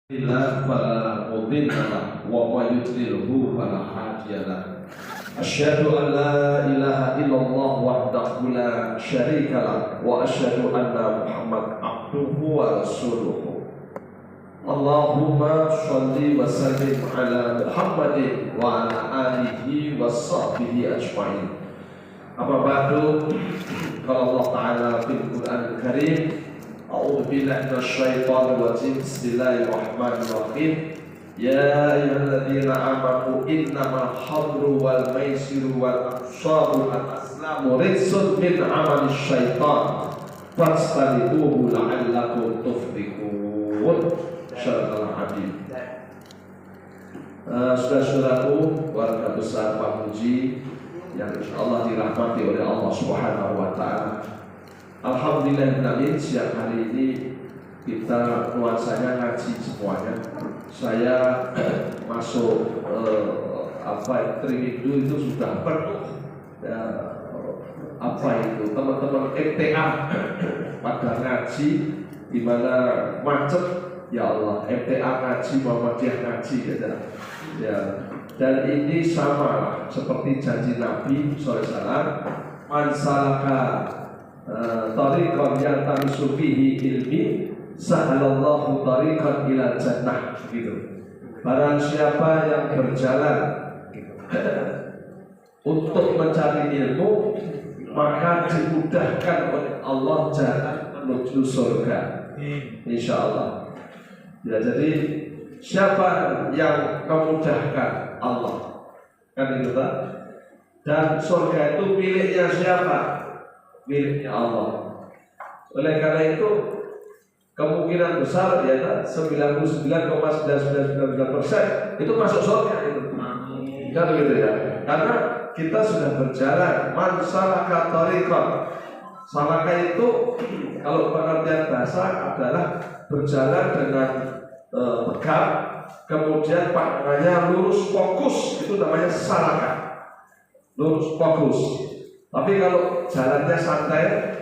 الله فلا مضل له ومن يضلله فلا هادي له. أشهد أن لا إله إلا الله وحده لا شريك له وأشهد أن محمد عبده ورسوله. اللهم صل وسلم على محمد وعلى آله وصحبه أجمعين. أما بعد قال الله تعالى في القرآن الكريم: أعوذ بالله من الشيطان الرجيم. بسم الله الرحمن الرحيم. يا أيها الذين آمنوا إنما الخمر والميسر والأنصاب والأزلام رجس من عمل الشيطان فاجتنبوه لعلكم تفلحون. Insyaallah Habib. Saudara-saudaraku, warga besar Pak Muji yang insyaallah dirahmati oleh Allah Subhanahu wa taala. Alhamdulillah, siang hari ini kita nuansanya ngaji semuanya. Saya masuk triminggu itu sudah penuh ya, teman-teman MTA pada ngaji di mana macet. Ya Allah, MTA ngaji, Muhammadiyah ngaji ya. Dan ini sama seperti janji Nabi SAW, man salaka tariqan yaltamisu fihi ilmi sahalallahu tariqan ila jannah, gitu. Barang siapa yang berjalan untuk mencari ilmu, maka dimudahkan oleh Allah jalan menuju surga, insyaallah. Ya, jadi siapa yang memudahkan Allah, kan itu Pak? Dan surga itu miliknya siapa? Miliknya Allah. Oleh karena itu kemungkinan besar ya 99,9999% itu masuk surga itu. Kan begitu ya? Karena kita sudah berjalan man salaka tariqan. Salaka itu kalau pengertian bahasa adalah berjalan dengan tegak, kemudian pandangannya lurus fokus, itu namanya salaka. Lurus fokus. Tapi kalau jalannya santai,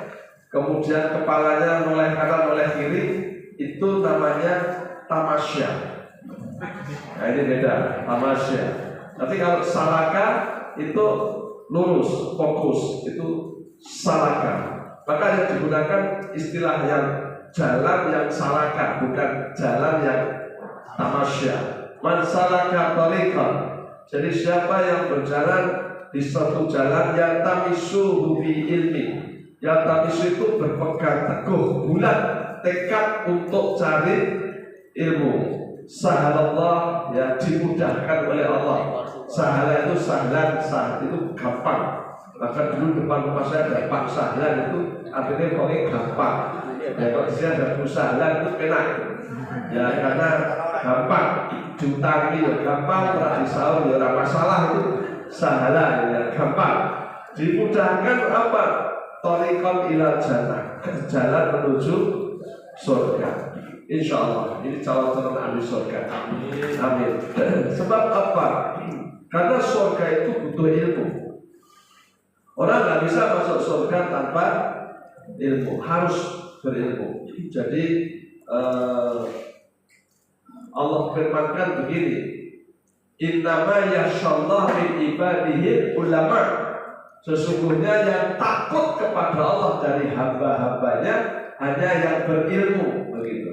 kemudian kepalanya noleh kanan noleh kiri, itu namanya tamasya. Nah ini beda, tamasya. Tapi kalau salaka itu lurus fokus, itu salaka. Maka yang digunakan istilah yang jalan yang salaka, bukan jalan yang tamasya. Man salaka tariqan. Jadi siapa yang berjalan di suatu jalan yang tamisu bi ilmi. Yang tamisu itu berpegang teguh, bulat, tekad untuk cari ilmu. Sahalallah, ya dimudahkan oleh Allah. Sahala itu sahlan, sah itu gampang. Maka dulu depan rumah saya ada Pak Sahlan, itu artinya pokoknya gampang. Ya kalau di sini ada Bu Sahlan itu enak. Ya karena gampang, diutangi ya gampang, berarti sahur ya masalah, itu Sahlan ya gampang. Dimudahkan apa? Tariqan ila jannah, jalan menuju surga. Insyaallah ini calon-calon ahli surga. Amin. Sebab apa? Karena surga itu butuh ilmu. Orang nggak bisa masuk surga tanpa ilmu, harus berilmu. Jadi Allah firmankan begini: Innama yasyallahu min ibadihi ulama. Sesungguhnya yang takut kepada Allah dari hamba-hambanya hanya yang berilmu, begitu.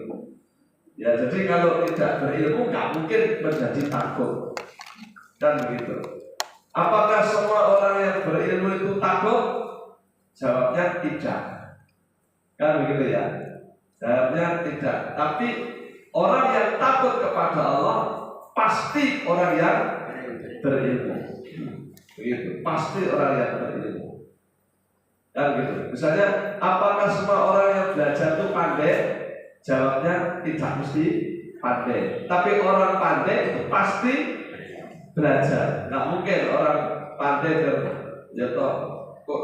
Ya, jadi kalau tidak berilmu nggak mungkin menjadi takut, kan begitu. Apakah semua orang yang berilmu itu takut? Jawabnya tidak. Kan begitu ya? Jawabnya tidak. Tapi orang yang takut kepada Allah pasti orang yang berilmu. Begitu. Pasti orang yang berilmu. Kan gitu. Misalnya, apakah semua orang yang belajar itu pandai? Jawabnya tidak mesti pandai. Tapi orang pandai itu pasti belajar. Nggak mungkin orang pandai ya toh kok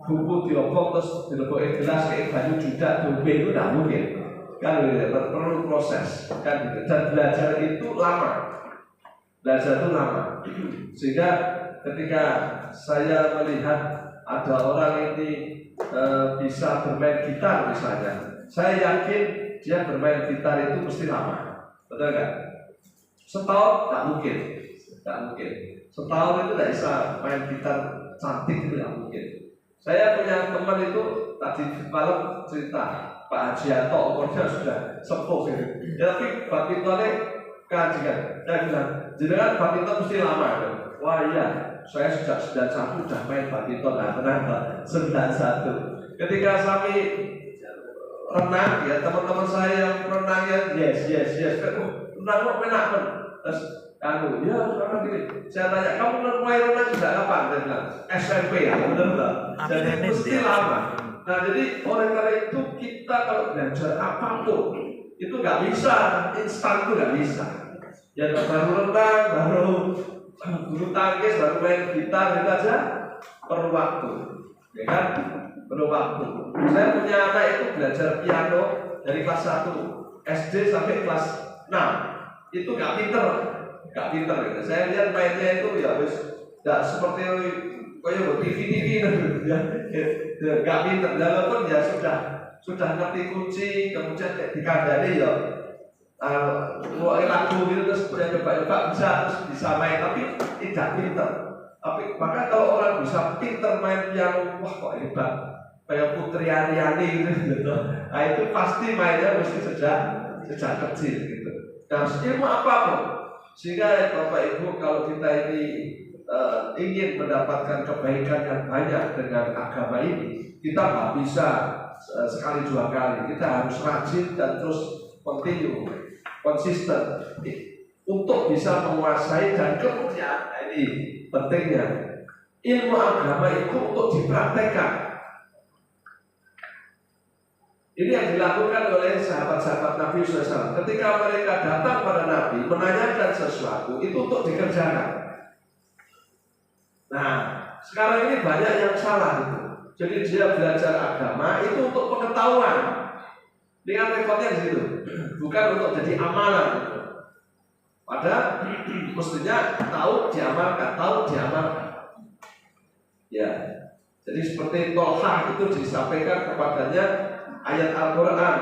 buku diopok terus dilebokin gelas kayak banyu judak dombe, itu nggak mungkin. Kan perlu proses, kan gitu. Dan belajar itu lama. Belajar itu lama. Sehingga ketika saya melihat ada orang ini bisa bermain gitar misalnya, saya yakin dia bermain gitar itu mesti lama. betul nggak? Setahun nggak mungkin, Setahun itu nggak bisa main gitar cantik itu nggak mungkin. Saya punya teman itu tadi malam cerita Pak Hajianto, umurnya sudah sepuh gitu. Ya, tapi badmintonnya kajian. Saya bilang, jenengan badminton mesti lama kan? Wah iya, saya sejak 91 sudah main badminton. Nah, kenapa? 91. Ketika kami renang, ya teman-teman saya yang renangnya yes. Renang kok enak kan? Terus ya sekarang gini. Saya tanya, kamu mulai renang sejak kapan? Dia bilang, SMP ya, benar nggak? Jadi mesti lama. Nah jadi oleh karena itu kita kalau belajar apapun itu nggak bisa instan, itu nggak bisa. Ya baru renang, baru bulu tangkis, baru main gitar itu aja perlu waktu, ya kan? Perlu waktu. Saya punya anak itu belajar piano dari kelas 1 SD sampai kelas 6 itu nggak pinter gitu. Saya lihat mainnya itu ya wis nggak seperti kayak TV ya, nggak pinter. Walaupun ya sudah ngerti kunci, kemudian dikandani ya lagu gitu terus saya coba bisa main, tapi tidak pinter. Tapi maka kalau orang bisa pinter main piano, wah kok hebat, kayak Putri Aryani gitu. Nah itu pasti mainnya mesti sejak kecil gitu. Dan ilmu apapun, sehingga Bapak Ibu kalau kita ini ingin mendapatkan kebaikan yang banyak dengan agama ini, kita nggak bisa sekali dua kali. Kita harus rajin dan terus continue, konsisten untuk bisa menguasai. Dan kemudian ini pentingnya ilmu agama itu untuk dipraktekkan. Ini yang dilakukan oleh sahabat-sahabat Nabi SAW. Ketika mereka datang pada Nabi menanyakan sesuatu, itu untuk dikerjakan. Nah, sekarang ini banyak yang salah itu. Jadi dia belajar agama itu untuk pengetahuan. Dengan rekodnya di situ, bukan untuk jadi amalan. Padahal mestinya tahu diamalkan. Ya, jadi seperti Tolha itu disampaikan kepadanya ayat Al-Quran,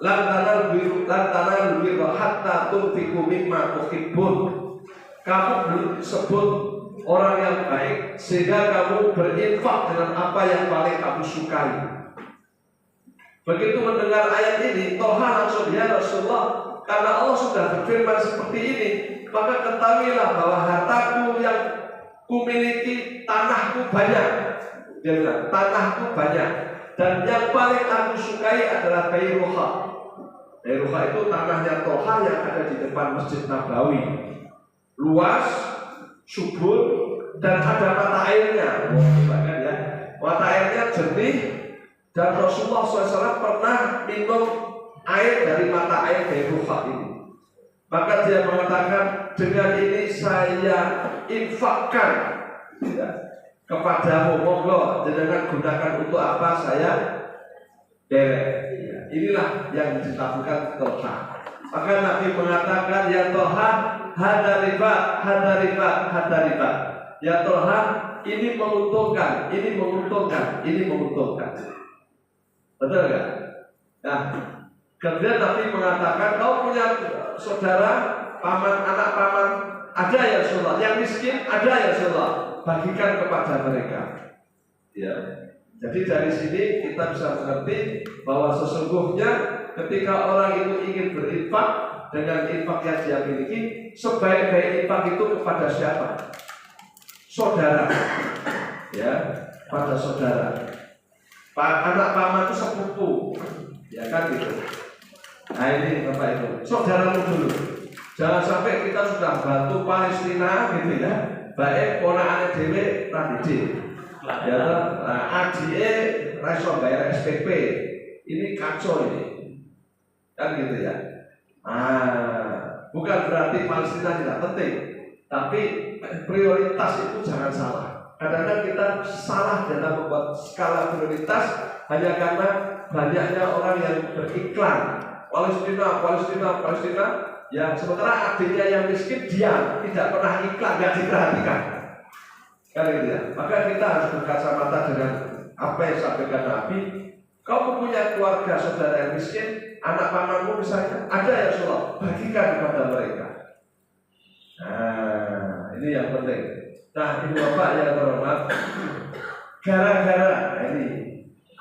lan tanalul birra hatta tunfiqu mimma tuhibbun. Kamu disebut orang yang baik sehingga kamu berinfak dengan apa yang paling kamu sukai. Begitu mendengar ayat ini, Tolha langsung, ya Rasulullah, karena Allah sudah berfirman seperti ini, maka ketahuilah bahwa hartaku yang kumiliki, tanahku banyak. Dia bilang, tanahku banyak. Dan yang paling aku sukai adalah Bairuha. Bairuha itu tanahnya Tolha yang ada di depan Masjid Nabawi. Luas, subur, dan ada mata airnya. Bahkan ya, mata airnya jernih. Dan Rasulullah SAW pernah minum air dari mata air Bairuha ini. Maka dia mengatakan, dengan ini saya infakkan ya, kepadamu, monggo jangan gunakan untuk apa saya derek. Ya, inilah yang dilakukan Tolha. Maka Nabi mengatakan, ya Tolha, hadariba. Ya Tolha, ini menguntungkan. Betul nggak? Nah, kemudian Nabi mengatakan, kau punya saudara, paman, anak paman, ada ya Rasulullah. Yang miskin, ada ya Rasulullah. Bagikan kepada mereka. Ya. Jadi dari sini kita bisa mengerti bahwa sesungguhnya ketika orang itu ingin berinfak dengan infak yang dia miliki, sebaik-baik infak itu kepada siapa? Saudara. Ya, pada saudara. Anak paman itu sepupu. Ya kan gitu. Nah ini Bapak Ibu, saudaramu dulu. Jangan sampai kita sudah bantu Palestina gitu ya. Baik ponakane dhewe ra didi. Ya adike ra iso bayar SPP. Ini kacau ini. Kan gitu ya. Bukan berarti Palestina tidak penting, tapi prioritas itu jangan salah. Kadang-kadang kita salah dalam membuat skala prioritas hanya karena banyaknya orang yang beriklan Palestina. Ya, sementara adiknya yang miskin diam, tidak pernah iklan, tidak diperhatikan. Kan gitu ya. Maka kita harus berkacamata dengan apa yang disampaikan Nabi. Kau punya keluarga saudara yang miskin, anak pamanmu misalnya, ada ya Rasulullah, bagikan kepada mereka. Nah, ini yang penting. Nah, ibu bapak yang terhormat, gara-gara ini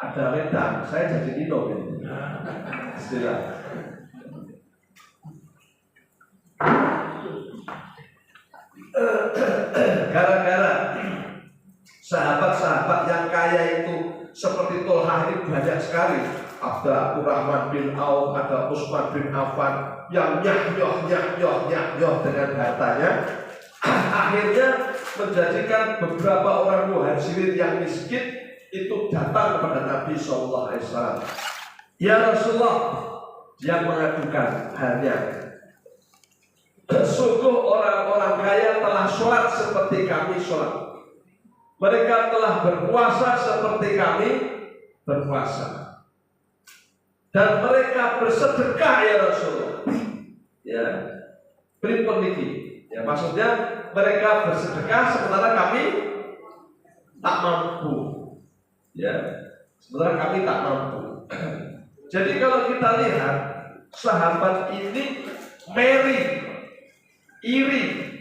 ada wedang, saya jadi minum ini. Istilah. Gara-gara sahabat-sahabat yang kaya itu seperti Tolhah ini banyak sekali. Ada Abdurrahman bin Auf, ada Utsman bin Affan yang nyah-nyoh dengan hartanya. Akhirnya menjadikan beberapa orang muhajirin yang miskin itu datang kepada Nabi SAW. Ya Rasulullah, dia mengadukan halnya. Sungguh orang-orang kaya telah sholat seperti kami sholat. Mereka telah berpuasa seperti kami berpuasa. Dan mereka bersedekah ya Rasulullah. Ya, pripun niki. Ya, maksudnya mereka bersedekah sementara kami tak mampu. Ya, sementara kami tak mampu. Jadi kalau kita lihat sahabat ini iri,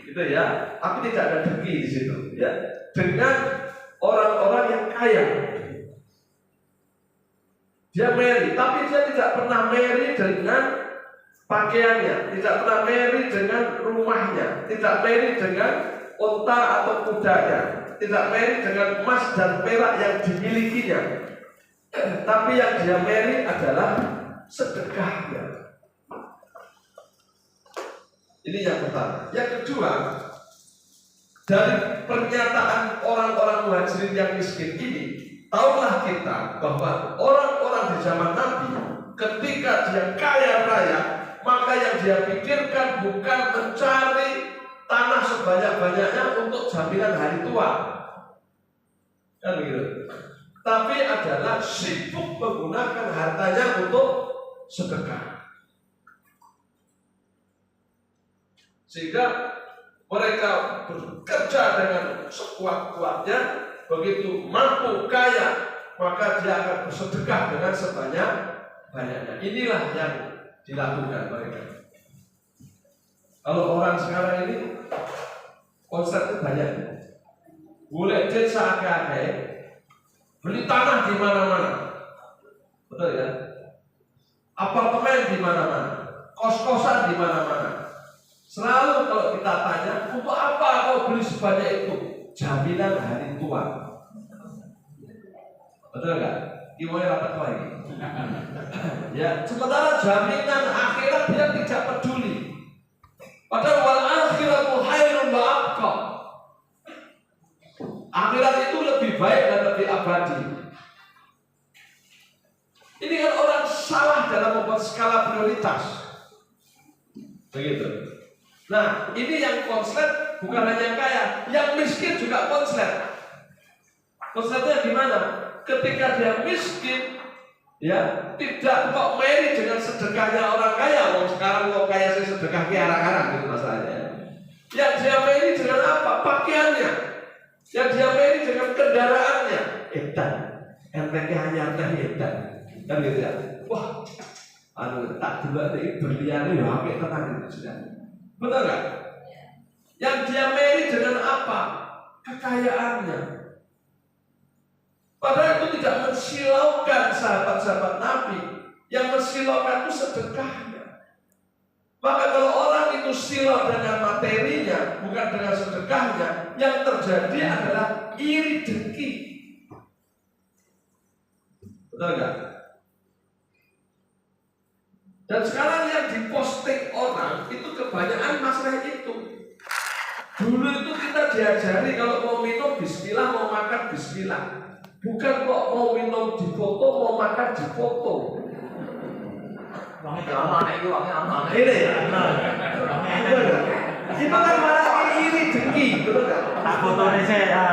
gitu ya. Tapi tidak ada dengki di situ, ya. Dengan orang-orang yang kaya. Dia meri, tapi dia tidak pernah meri dengan pakaiannya, tidak pernah meri dengan rumahnya, tidak meri dengan unta atau kudanya, tidak meri dengan emas dan perak yang dimilikinya. Tapi yang dia meri adalah sedekahnya. Ini yang pertama. Yang kedua, dari pernyataan orang-orang muhajirin yang miskin ini, tahulah kita bahwa orang-orang di zaman Nabi ketika dia kaya raya, maka yang dia pikirkan bukan mencari tanah sebanyak-banyaknya untuk jaminan hari tua, kan begitu. Tapi adalah sibuk menggunakan hartanya untuk sedekah. Sehingga mereka bekerja dengan sekuat-kuatnya, begitu mampu kaya, maka dia akan bersedekah dengan sebanyak-banyaknya. Inilah yang dilakukan mereka. Kalau orang sekarang ini konsepnya banyak, boleh desa akeh, beli tanah di mana-mana, betul ya? Apartemen di mana-mana, kos-kosan di mana-mana. Selalu kalau kita tanya, untuk apa kau beli sebanyak itu? Jaminan hari tua. Betul nggak? Gimana rapat lagi? Ya, sementara jaminan akhirat dia tidak peduli. Padahal wal akhiratu khairun wa abqa. Akhirat itu lebih baik dan lebih abadi. Ini kan orang salah dalam membuat skala prioritas. Begitu. Nah, ini yang konslet bukan hanya kaya, yang miskin juga konslet. Konsletnya gimana? Ketika dia miskin, ya tidak kok meri dengan sedekahnya orang kaya. Sekarang kok kaya saya sedekah ke arang-arang gitu masalahnya. Yang dia meri dengan apa? Pakaiannya. Yang dia meri dengan kendaraannya. Edan, entengnya hanya edan, kan gitu ya. Wah, tak dulu ini berlian ya, pakai tenang gitu sudah. Betul nggak? Yang dia meri dengan apa? Kekayaannya. Padahal itu tidak mensilaukan sahabat-sahabat Nabi. Yang mensilaukan itu sedekahnya. Maka kalau orang itu silau dengan materinya, bukan dengan sedekahnya, yang terjadi adalah iri dengki. Betul nggak? Dan sekarang yang diposting orang itu kebanyakan masalah itu. Dulu itu kita diajari kalau mau minum bismillah, mau makan bismillah. Bukan kok mau minum di foto, mau makan di foto. Ini ya. Kita kan malah iri dengki, betul nggak? Tak fotonya saya.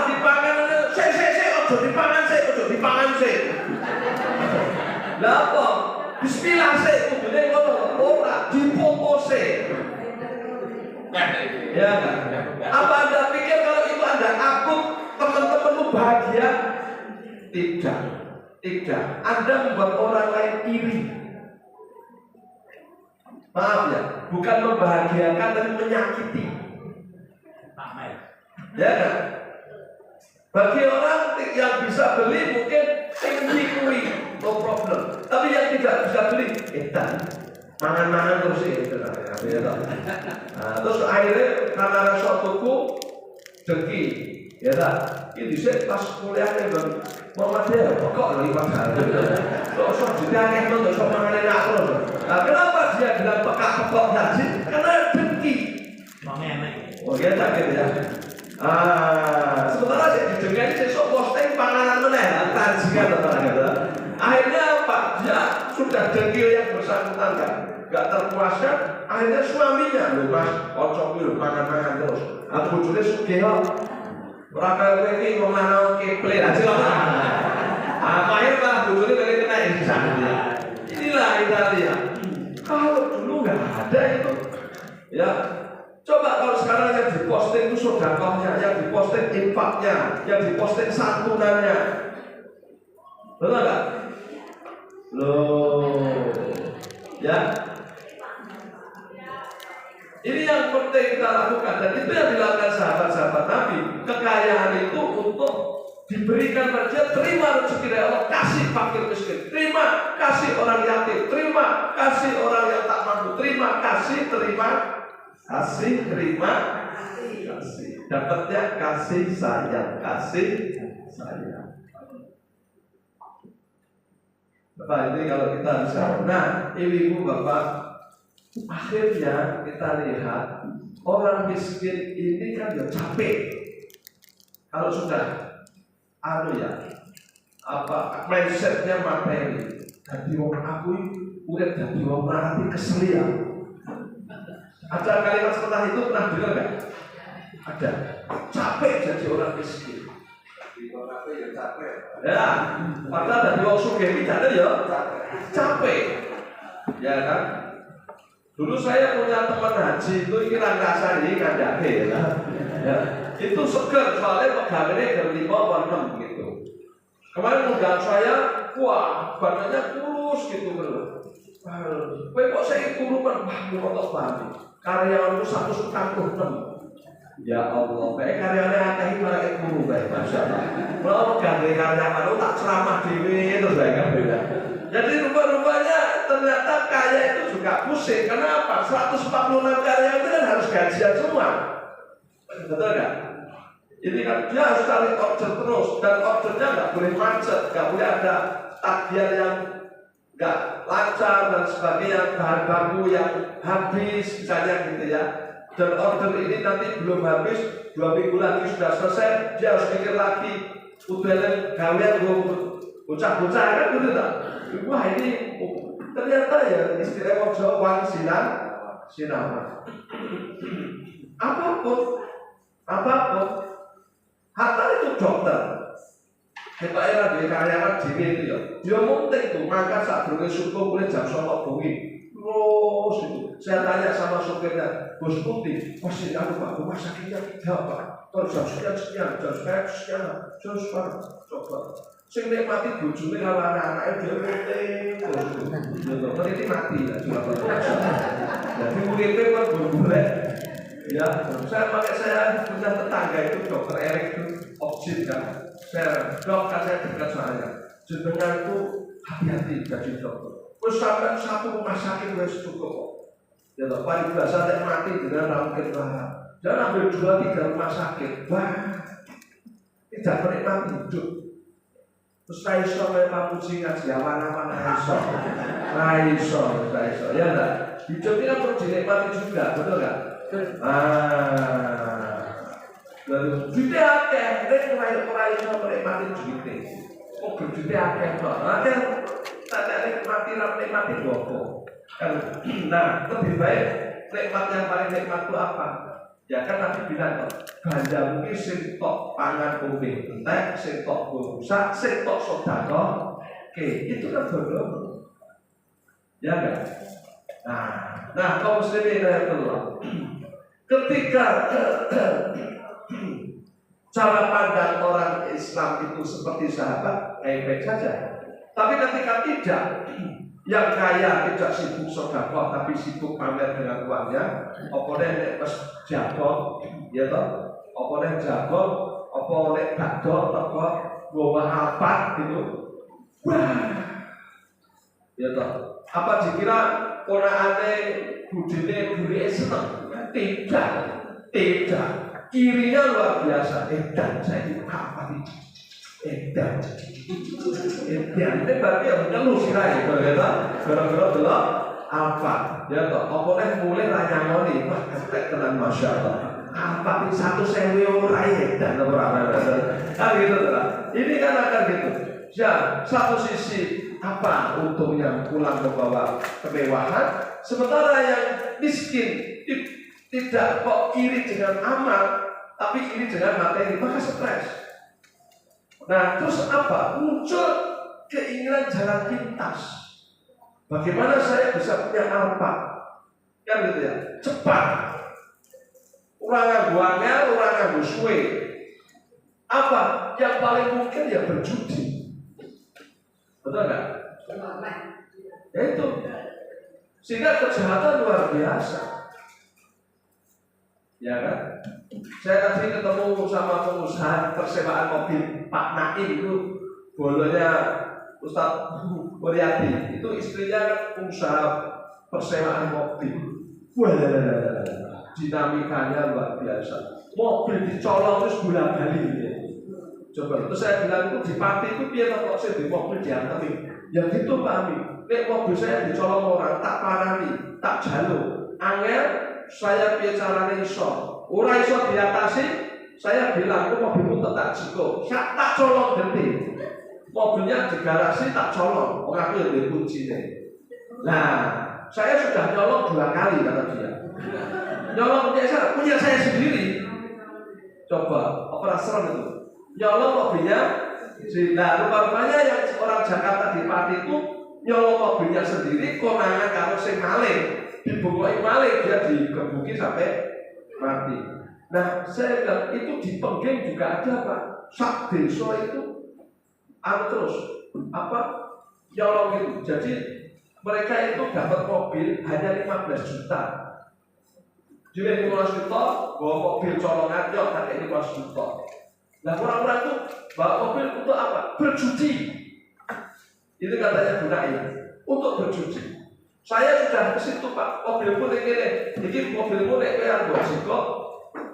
Dipangan, ojo dipangan se. Lah apa? Bismillah se, kudune ngono, ora difoto se. Ya kan? Apa Anda pikir kalau itu Anda akun teman-temanmu bahagia? Tidak. Tidak. Anda membuat orang lain iri. Maaf ya, bukan membahagiakan tapi menyakiti. Ya kan? Bagi orang yang bisa beli mungkin tinggi, no problem. Tapi yang tidak bisa beli, mangan-mangan terus itu. Nah, terus akhirnya karena rasa tuku dengki, ya tak? Ini saya pas kuliah nih bang, mau dia kok liwat hari. Sok ditanya untuk sok mangan enak terus. Nah, kenapa dia bilang pekak-pekok haji? Karena dengki. Oh ya tak gitu ya. Sementara saya didengar sesok posting panganan meneh, tajikan atau apa. Akhirnya apa? Dia sudah dengki yang bersangkutan kan, nggak terpuaskan. Akhirnya suaminya, loh mas, kocok dulu makan terus. Aku bujurnya sugih kok. Raka ini mau mana keple aja lah. Akhirnya malah bujurnya balik kena insan dia. Inilah Italia. Kalau dulu nggak ada itu, ya. Coba kalau sekarang yang diposting itu sedekahnya, yang diposting infaknya, yang diposting santunannya, betul nggak? Loh, ya. Ini yang penting kita lakukan dan itu yang dilakukan sahabat-sahabat Nabi. Kekayaan itu untuk diberikan saja, terima rezeki dari Allah, kasih fakir miskin, terima kasih orang yatim, terima kasih orang yang tak mampu, terima kasih, terima kasih, terima kasih, dapatnya kasih sayang, kasih sayang. Bapak ini kalau kita bisa, nah ibu bapak, akhirnya kita lihat orang miskin ini kan ya capek. Kalau sudah, mindsetnya materi. Jadi orang aku udah jadi orang nanti kesel ya. Ada kalimat setelah itu pernah dengar nggak? Ada. Capek jadi orang miskin. Ya, padahal dari orang sugih tidak ada ya. Capek. Ya kan? Dulu saya punya teman haji itu kira kasar ini ngandake ya. Ya. Itu seger soalnya pegawainya berlima warna gitu. Kemarin undang saya, wah badannya kurus gitu bro. Kok saya kurus kan? Wah, kok banget. Karyawanku 146. Ya Allah, baik karyawannya akeh malah guru baik masyaallah. Kalau ganti karyawan itu tak ceramah dhewe terus bae kan beda. Jadi rupa-rupanya ternyata kaya itu juga pusing. Kenapa? 146 karyawan itu kan harus gajian semua. Betul enggak? Ini kan dia harus cari order terus dan ordernya nggak boleh macet, nggak boleh ada tagihan yang nggak lancar dan sebagainya, bahan baku yang habis misalnya gitu ya. Dan order ini nanti belum habis, 2 minggu lagi sudah selesai, dia harus mikir lagi udah gawean bocah-bocah kan gitu tak? Wah ini ternyata ya istilah Jawa sinama. Apapun hatta itu dokter. Kita era di karyawan JW itu ya, dia muntik tuh, maka saat berhenti subuh boleh jam 9 bengi. Terus itu, saya tanya sama sopirnya, Bos Putih, pasti aku pak, rumah sakitnya tidak pak. Terus jam sekian, coba. Sing nikmati bojone kalau anak-anaknya dia muntik terus. Meniti mati ya, coba. Jadi muridnya kan boleh. Ya, saya punya tetangga itu dokter Erik itu objek kan. Dok, saya dekat saya. Jenengan itu hati-hati jadi dokter. Terus sampai satu rumah sakit wes cukup kok. Ya, paling biasa saya mati dengan mungkin lah. Dan ambil 2-3 rumah sakit, tidak menikmati hidup. Terus saya iso memang puji ngaji awan-awan iso. Ya enggak? Hidup ini kan perlu dinikmati juga, betul enggak? Lalu duitnya akeh, nek iso menikmati duitnya. Kok duitnya akeh kok? Tak nikmati boko. Nah, lebih baik nikmat yang paling nikmat itu apa? Ya kan Nabi bilang ganja mungkin sing tok pangan umbi entek, sing tok rusak, sing tok sedekah. Oke, itu kan bodoh. Ya kan? Nah kaum muslimin rahimahullah. Ketika cara pandang orang Islam itu seperti sahabat, baik-baik saja. Tapi ketika tidak, yang kaya tidak sibuk sedekah tapi sibuk pamer dengan uangnya, apa nek wis jago, ya toh? Apa nek jago, apa nek badok teko bawa apa gitu. Wah. Ya toh. Apa dikira ponakane budine gurih seneng? Tidak. Tidak. Kirinya luar biasa. Dan saya itu apa nih? Dan ini berarti yang ngeluh sirai, gara-gara delok apa? Ya toh, apa nih mulai ranyangoni, wah kata tenan masya Allah. Apa nih 1.000 orang dan orang gitu lah. Ini kan akan gitu. Ya, satu sisi apa untungnya pulang membawa kemewahan, sementara yang miskin tidak kok iri dengan amal, tapi iri dengan materi, maka stres. Nah, terus apa? Muncul keinginan jalan pintas. Bagaimana saya bisa punya apa? Kan gitu ya, cepat. Orang yang buangnya, orang yang suwe. Apa? Yang paling mungkin ya berjudi. Betul nggak? Ya itu. Sehingga kejahatan luar biasa. Ya kan? Saya tadi ketemu sama pengusaha persewaan mobil Pak Naim itu, bolonya Ustadz Muryadi. Itu istrinya pengusaha persewaan mobil. Wah, dinamikanya luar biasa. Mobil dicolong terus bola-balik. Coba, terus saya bilang itu di Pati itu biar kok saya di mobil diantemi. Ya gitu Pak Ami. Nek mobil saya dicolong orang, tak parani, tak jaluk. Angel, saya bicara iso. Ora iso diatasi, saya bilang itu mobilmu tak jiko. Saya tak colong gede. Mobilnya di garasi tak colong. Orang itu yang kuncinya. Nah, saya sudah nyolong 2 kali kata dia. Nyolong punya saya sendiri. Coba, opera serem itu. Nyolong mobilnya, nah rupanya yang orang Jakarta di Pati itu nyolong mobilnya sendiri, konangan karo sing maling, dibungkui maling, dia digebuki sampai mati. Nah saya bilang itu di Pengging juga ada Pak, sak desa itu terus apa nyolong itu. Jadi mereka itu dapat mobil hanya 15 juta. Jadi 15 juta, bawa mobil colongan, yuk kakek 15 juta. Nah orang-orang itu bawa mobil untuk apa? Berjudi. Itu katanya gunain untuk berjudi. Saya sudah ke situ Pak, mobilmu ini mobilmu yang buat jiko,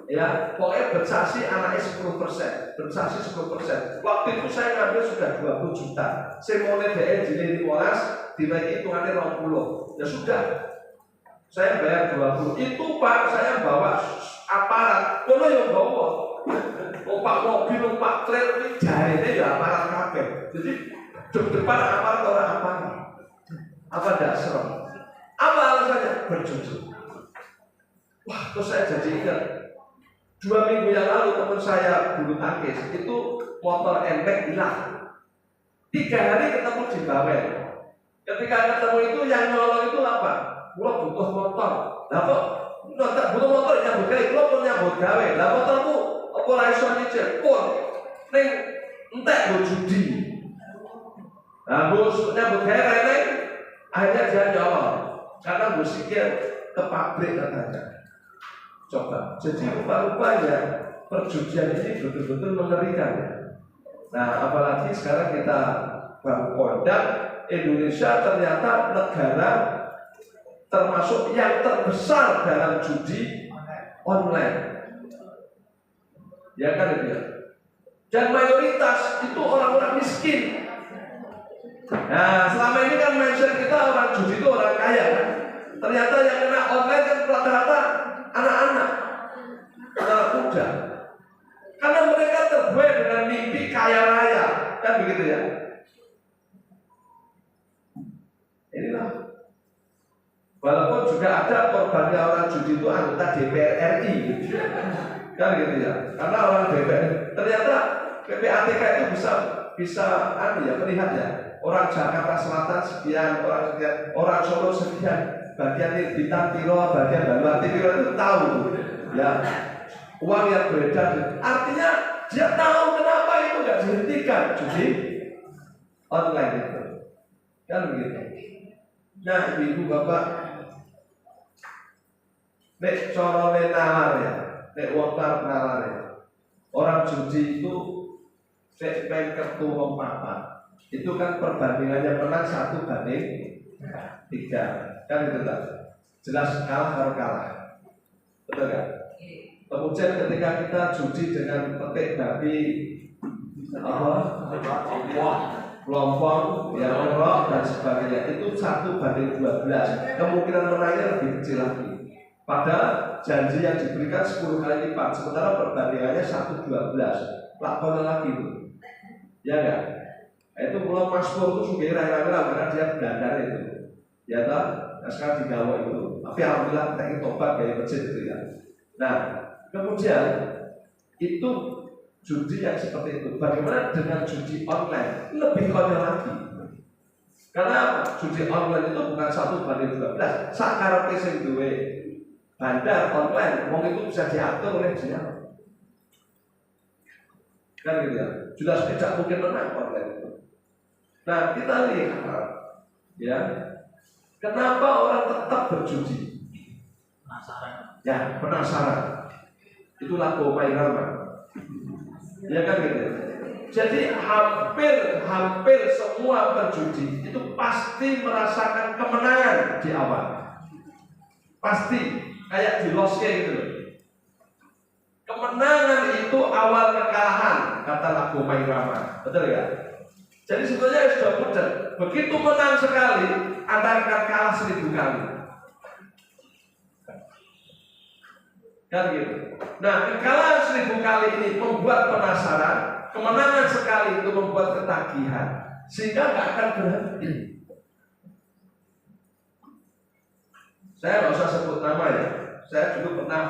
ya pokoknya bersasi anaknya 10%, bersasi 10%. Waktu itu saya ngambil sudah 20 juta. Saya mau DN di 15, dinaiki hitungannya 20. Ya sudah, saya bayar 20. Itu Pak, saya bawa aparat, kalau yang bawa numpak mobil, numpak trailer ini jarinya ya aparat kabeh. Jadi depan aparat orang aparat. Apa dasar? Apa alasannya? Berjudi. Wah, terus saya jadi ingat 2 minggu yang lalu teman saya bulu tangkis itu motor enteng hilang. 3 hari ketemu di Bawel. Ketika ketemu itu yang nolong itu apa? Gua butuh motor. Lah kok butuh motor nyambut gawe, gua pun nyambut gawe. Lah motormu apa ora iso nyicil pun ning entek go judi. Nah, bos nyambut gawe rene akhirnya dia nyolong karena bos sikil ke pabrik katanya. Coba, jadi rupa-rupanya perjudian ini betul-betul mengerikan. Nah, apalagi sekarang kita baru kondang Indonesia ternyata negara termasuk yang terbesar dalam judi online. Ya kan itu ya. Dan mayoritas itu orang-orang miskin. Nah, selama ini kan mindset kita orang judi itu orang kaya kan. Ternyata yang kena online kan rata-rata anak-anak, anak muda. Karena mereka terbuai dengan mimpi kaya raya, kan begitu ya. Inilah. Walaupun juga ada korbannya orang judi itu anggota DPR RI, kan gitu ya. Karena orang DPR, ternyata PPATK itu bisa melihat ya. Orang Jakarta Selatan sekian, orang sekian, orang Solo sekian, bagian Bintang Piro, bagian Banyuwangi Piro itu tahu, ya. Uang yang beredar, artinya dia tahu kenapa itu nggak dihentikan judi online itu. Kan begitu. Nah, ibu bapak, nek corone nalar ya, nek wontar nalar ya. Orang judi itu nek main kartu lompatan, itu kan perbandingannya menang 1-3, kan gitu tak? Jelas kalah harus kalah, betul kan? Kemudian ketika kita judi dengan petik babi, kelompok, ya orang dan sebagainya, itu 1-12, kemungkinan menangnya lebih kecil lagi. Padahal janji yang diberikan 10 kali lipat, sementara perbandingannya 1-12, lakonnya lagi itu, ya enggak? Itu pulau Maspur itu sudah rame-rame karena dia belandar itu, ya tak? Nah sekarang digawa itu, tapi alhamdulillah kita tobat dari masjid itu ya. Nah kemudian itu judi yang seperti itu. Bagaimana dengan judi online? Lebih konyol lagi. Karena apa? Judi online itu bukan 1-12. Sakarepe sing duwe bandar online, wong itu bisa diatur oleh dia. Kan gitu ya. Jelas tidak mungkin menang online itu. Nah kita lihat, ya, kenapa orang tetap berjudi? Penasaran. Ya, penasaran. Itulah Gomai Rama. Ya kan gitu. Jadi hampir semua penjudi itu pasti merasakan kemenangan di awal. Pasti kayak di loske gitu. Kemenangan itu awal kekalahan, kata Lagu Mairama. Betul ya? Jadi sebetulnya sudah mudah. Begitu menang sekali, Anda akan kalah 1000 kali. Kan gitu. Nah, kekalahan 1000 kali ini membuat penasaran, kemenangan sekali itu membuat ketagihan, sehingga nggak akan berhenti. Saya nggak usah sebut nama ya. Saya dulu pernah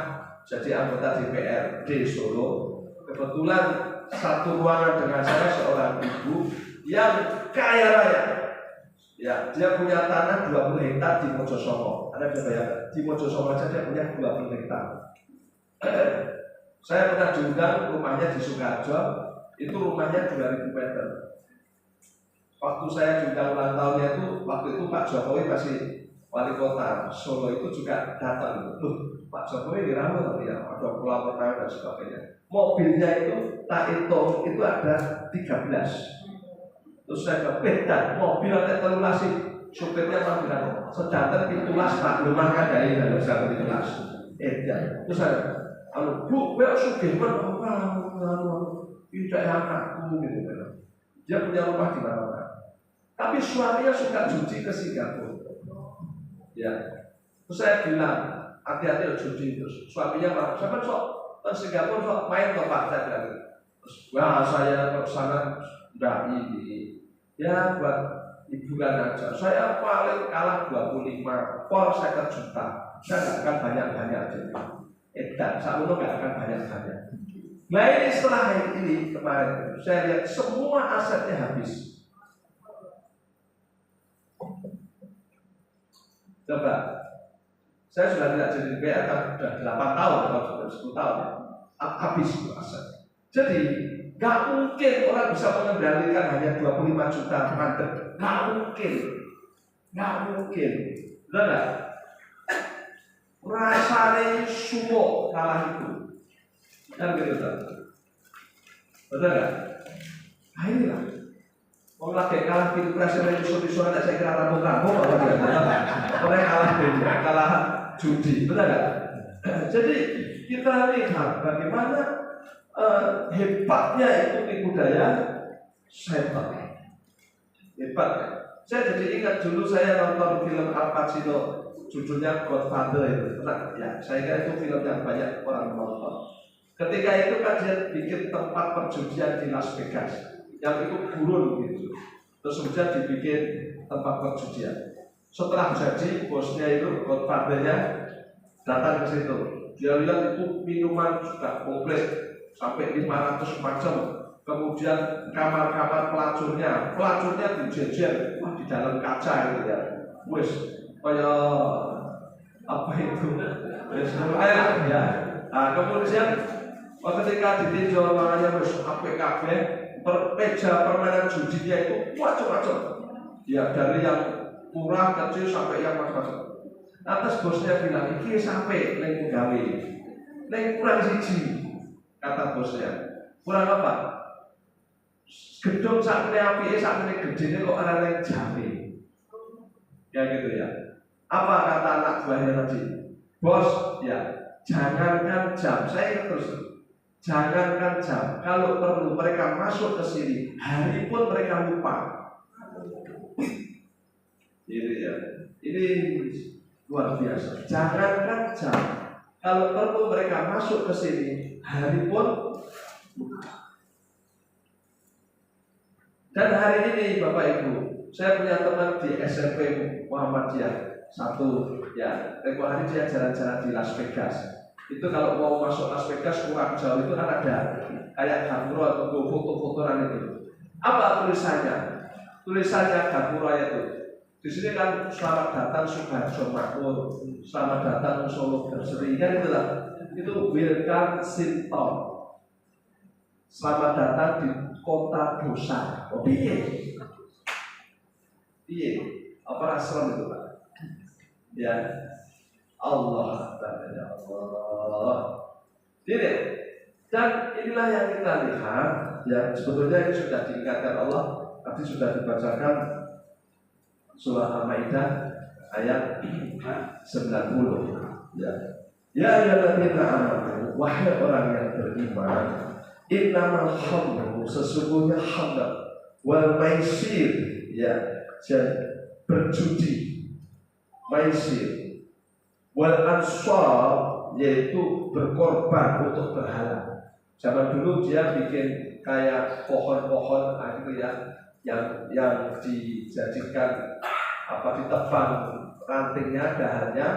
jadi anggota DPR di Solo. Kebetulan satu ruangan dengan saya seorang ibu yang kaya raya. Ya, dia punya tanah 20 hektar di Mojosongo. Anda bisa bayangkan, di Mojosongo saja dia punya 20 hektar. Saya pernah diundang rumahnya di Sukarjo, itu rumahnya 2000 meter. Waktu saya diundang ulang tahunnya itu, waktu itu Pak Jokowi masih wali kota Solo itu juga datang. Loh, Pak Jokowi dirawat ya, ada pulau Renang dan sebagainya. Mobilnya itu tak hitung itu ada 13. Terus saya beda mobil ada telulasi, supirnya mah bilang sedanten pitulas Pak, rumah kadai dan bisa pitulas. Terus saya Bu, kau sugih men, tidak anakku gitu kan. Dia punya rumah di mana-mana. Tapi suaminya suka judi ke Singapura. Ya, terus saya bilang hati-hati judi itu. Suaminya marah. Siapa sok ke Singapura sok main ke Pak saya bilang. Terus wah saya ke sana udah ini. Ya buat hiburan aja. Saya paling kalah 25, por 50 juta. Saya nggak akan banyak-banyak jadi. Saya nggak akan banyak-banyak. Nah ini setelah ini kemarin saya lihat semua asetnya habis. Coba, saya sudah tidak jadi DPR kan sudah 8 tahun atau sudah 10 tahun ya. Habis itu aset. Jadi nggak mungkin orang bisa mengendalikan hanya 25 juta mandek. Nggak mungkin, benar nggak? Rasanya sumo kalah itu, kan gitu kan? Betul nggak? Nah inilah, mau lagi kalah pilpres yang isu-isu ada saya kira rampung-rampung kalau tidak orang kalah judi, betul nggak? Jadi kita lihat bagaimana hebatnya itu tipu daya setan, hebat. Saya jadi ingat dulu saya nonton film Al Pacino. Judulnya Godfather itu, pernah ya? Saya kira itu film yang banyak orang nonton. Ketika itu kan dia bikin tempat perjudian di Las Vegas, yang itu gurun gitu. Terus kemudian dibikin tempat perjudian. Setelah jadi, bosnya itu Godfather-nya datang ke situ. Dia lihat itu minuman sudah komplit sampai 500 macam. Kemudian kamar-kamar pelacurnya dijejer di dalam kaca gitu ya. Wes kayak apa itu? Air ya. Nah, kemudian ketika ditinjau makanya wes apik kabeh meja permainan judinya itu macam-macam. Ya dari yang murah kecil sampai yang macam-macam. Atas bosnya bilang, iki sampai neng pegawai, neng kurang siji, kata bosnya. Kurang apa? Gedung sampai api, sampai gedenya kok ada neng jamin. Ya gitu ya. Apa kata anak buahnya tadi? Bos, ya jangankan jam, saya ingat terus. Jangankan jam, kalau perlu mereka masuk ke sini, hari pun mereka lupa. Ini ya, ini luar biasa. Jangankan jam, kalau perlu mereka masuk ke sini, hari pun lupa. Dan hari ini Bapak Ibu, saya punya teman di SMP Muhammadiyah satu, ya, tempoh hari dia jalan-jalan di Las Vegas. Itu kalau mau masuk Las Vegas kurang jauh itu kan ada kayak gapura atau foto-fotoan itu. Apa tulisannya? Tulisannya gapura itu. Di sini kan selamat datang Suharto Makmur, selamat datang Solo Berseri, kan itu lah. Itu welcome Sinton. Selamat datang di kota dosa. Oh piye? Piye? Apa asal itu Pak? Ya, Allah, ya Allah. Jadi, dan inilah yang kita lihat. Ya, sebetulnya ini sudah diingatkan Allah. Tadi sudah dibacakan surah Al-Maidah ayat 90. Ya, ya ayyuhalladzina amanu, wahai orang yang beriman, innamal khamru, sesungguhnya khamr, wal maisir, ya, berjudi, maisir, wal ansab, yaitu berkorban untuk berhala. Zaman dulu dia bikin kayak pohon-pohon itu ya, yang dijadikan ditebang rantingnya, dahannya,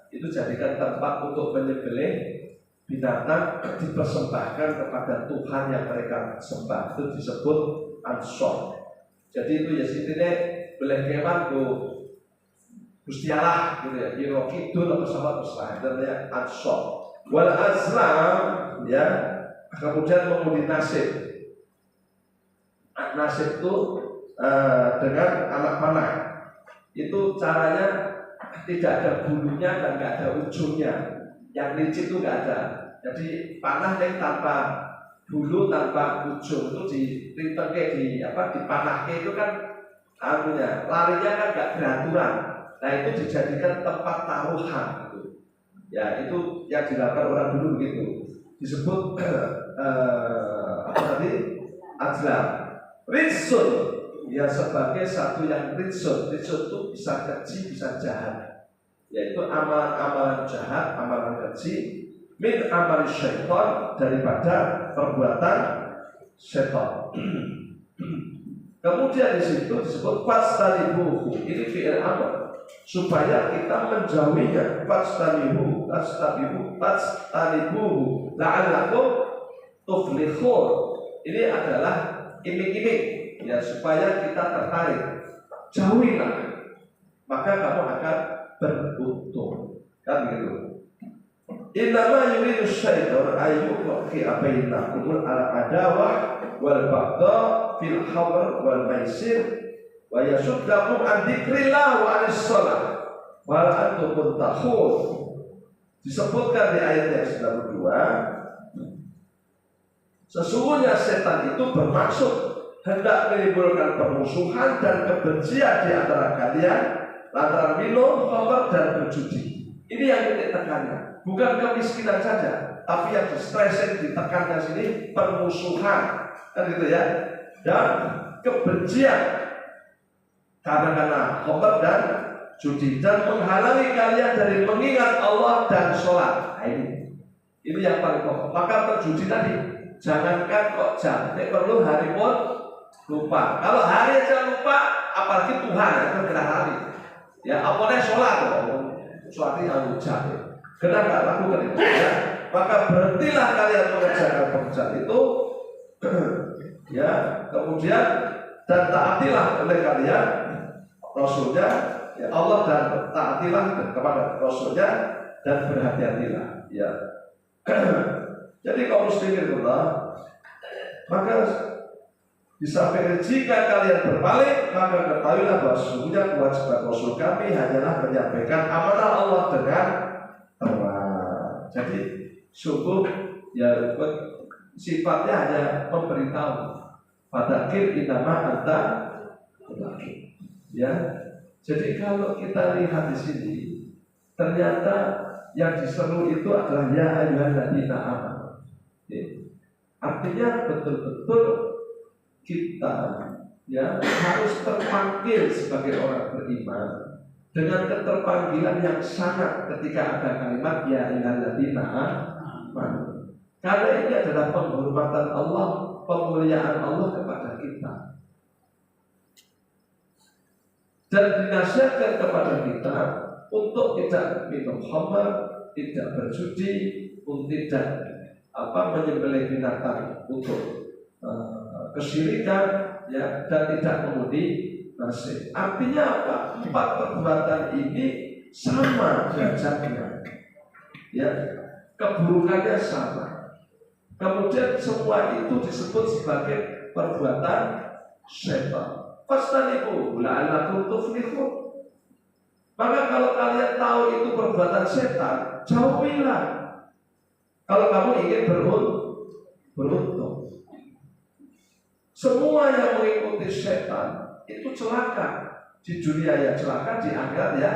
itu jadikan tempat untuk menyembelih binatang, dipersembahkan kepada Tuhan yang mereka sembah. Itu disebut ansab. Jadi itu ya sintine boleh kewan Gusti Allah gitu ya, iro kidul apa sama besar, namanya ansab. Wal azlam, ya, kemudian mengundi nasib. Nasib itu dengan anak panah. Itu caranya tidak ada bulunya dan nggak ada ujungnya. Yang licin itu nggak ada. Jadi panah yang tanpa bulu, tanpa ujung itu dipanahke itu kan larinya kan nggak beraturan. Nah itu dijadikan tempat taruhan gitu. Ya itu yang dilakukan orang dulu begitu. Disebut azlam. Ritsun, ya sebagai satu yang ritsun. Ritsun itu bisa keji, bisa jahat. Yaitu amalan-amalan jahat, amalan keji, min amal syaitan, daripada perbuatan syaitan. Kemudian di situ disebut fastalibuhu, ini fi'il amr, supaya kita menjauhinya. Fastalibuhu, la'allakum tuflihun. Ini adalah iming-iming, ya, supaya kita tertarik. Jauhilah, maka kamu akan beruntung. Kan begitu. Innama yuridu syaitan ayyuqi'a bainakumul adawah wal baghdha fil khamr wal maisir wa yasuddakum an dzikrillah wa anis shalah wa antum muntahun. Disebutkan di ayat yang 92, sesungguhnya setan itu bermaksud hendak menimbulkan permusuhan dan kebencian di antara kalian lantaran minum, khamr dan berjudi. Ini yang titik tekannya, bukan kemiskinan saja, tapi yang di-stressing ditekannya sini permusuhan, kan gitu ya, dan kebencian karena khamr dan judi, dan menghalangi kalian dari mengingat Allah dan sholat. Nah, ini yang paling pokok. Maka berjudi tadi, jangankan kok jam, perlu hari pun lupa. Kalau hari aja lupa, apalagi Tuhan itu kena hari. Ya, apalagi sholat, sholat yang jam, kena nggak lakukan itu. Ya. Maka berhentilah kalian mengerjakan pekerjaan itu, ya. Kemudian dan taatilah oleh kalian Rasulnya, ya, Allah, dan taatilah kepada Rasulnya dan berhati-hatilah. Ya. Jadi kaum muslimin Allah, maka Disampaikan jika kalian berpaling, maka ketahuilah bahwa sesungguhnya kewajiban Rasul kami hanyalah menyampaikan amanah Allah dengan terang. Jadi sungguh ya sifatnya hanya memberitahu. Fadzakir innama anta mudzakir. Ya. Jadi kalau kita lihat di sini, ternyata yang diseru itu adalah ya ayyuhalladzina amanu. Artinya betul-betul kita ya harus terpanggil sebagai orang beriman dengan keterpanggilan yang sangat ketika ada kalimat ya ayyuhalladzina amanu. Karena ini adalah penghormatan Allah, pemuliaan Allah kepada kita. Dan dinasihatkan kepada kita untuk tidak minum khamr, tidak berjudi, untuk tidak menyembelih binatang untuk kesyirikan, ya, dan tidak mengundi nasib. Artinya apa? 4 perbuatan ini sama derajatnya, ya, keburukannya sama. Kemudian semua itu disebut sebagai perbuatan setan. Fastanibu la'allakum tuflihun. Maka kalau kalian tahu itu perbuatan setan, jauhilah. Kalau kamu ingin beruntung. Semua yang mengikuti setan itu celaka. Di dunia ya celaka, di akhirat ya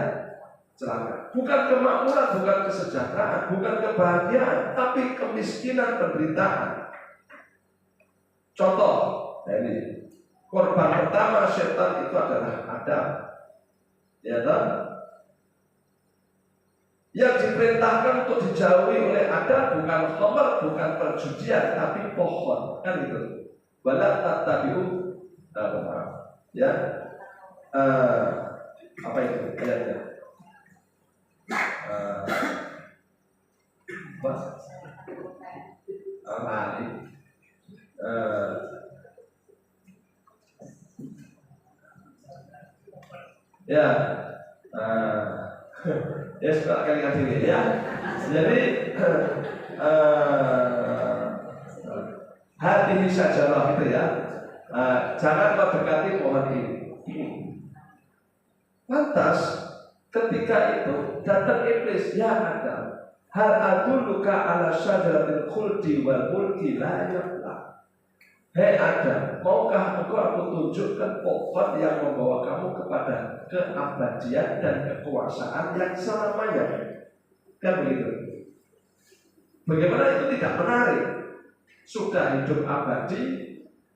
celaka. Bukan kemakmuran, bukan kesejahteraan, bukan kebahagiaan, tapi kemiskinan, penderitaan. Contoh, ini korban pertama setan itu adalah Adam. Ya kan? Yang diperintahkan untuk dijauhi oleh Adam bukan khamr, bukan perjudian, tapi pohon, kan itu. Wala tattabi'u ya apa itu ayatnya? Ya ya sudah kali ini ya. Jadi hati sajalah itu ya. Jangan kau dekati pohon ini. Lantas ketika itu datang iblis, ya Adam, hal adulluka ala syajaratil khuldi wal mulki la yaflah. Hei Adam, maukah aku tunjukkan pohon yang membawa kamu kepada keabadian dan kekuasaan yang selamanya? Kan begitu. Bagaimana itu tidak menarik? Sudah hidup abadi,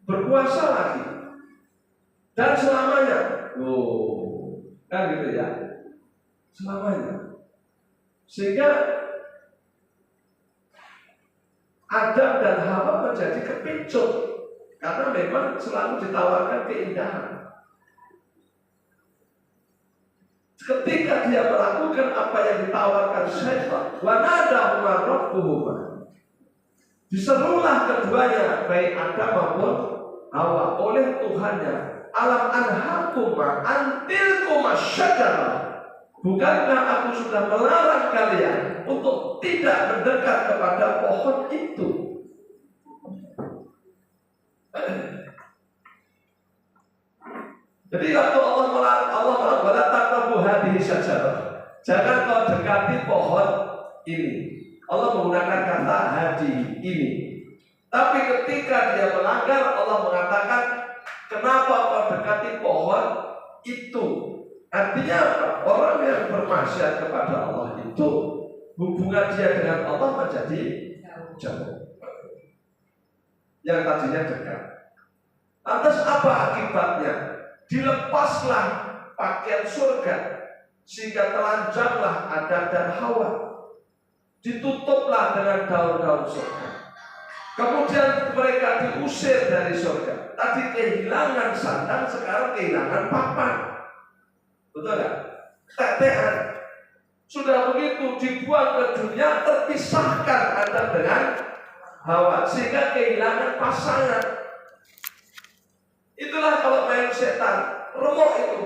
berkuasa lagi, dan selamanya. Kan gitu ya, selamanya. Sehingga Adam dan Hawa menjadi kepincut karena memang selalu ditawarkan keindahan. Ketika dia melakukan apa yang ditawarkan syaitan, wa nadahuma rabbuhuma, diserulah keduanya, baik Adam maupun Hawa, oleh Tuhannya, alam anhakuma antilkuma syajarah, bukankah aku sudah melarang kalian untuk tidak mendekat kepada pohon itu? Jadi waktu Allah melarang wala taqrabu hadhihi syajarah, jangan kau dekati pohon ini. Allah menggunakan kata hadi ini. Tapi ketika dia melanggar, Allah mengatakan, kenapa kau dekati pohon itu? Artinya apa? Orang yang bermaksiat kepada Allah itu, hubungan dia dengan Allah menjadi jauh. Yang tadinya dekat. Lantas apa akibatnya? Dilepaslah pakaian surga, sehingga telanjanglah Adam dan Hawa. Ditutuplah dengan daun-daun surga. Kemudian mereka diusir dari surga. Tadi kehilangan sandang, sekarang kehilangan papan. Betul nggak? Tetean. Sudah begitu dibuang ke dunia, terpisahkan Adam dengan Hawa, sehingga kehilangan pasangan. Itulah kalau main setan, remuk itu.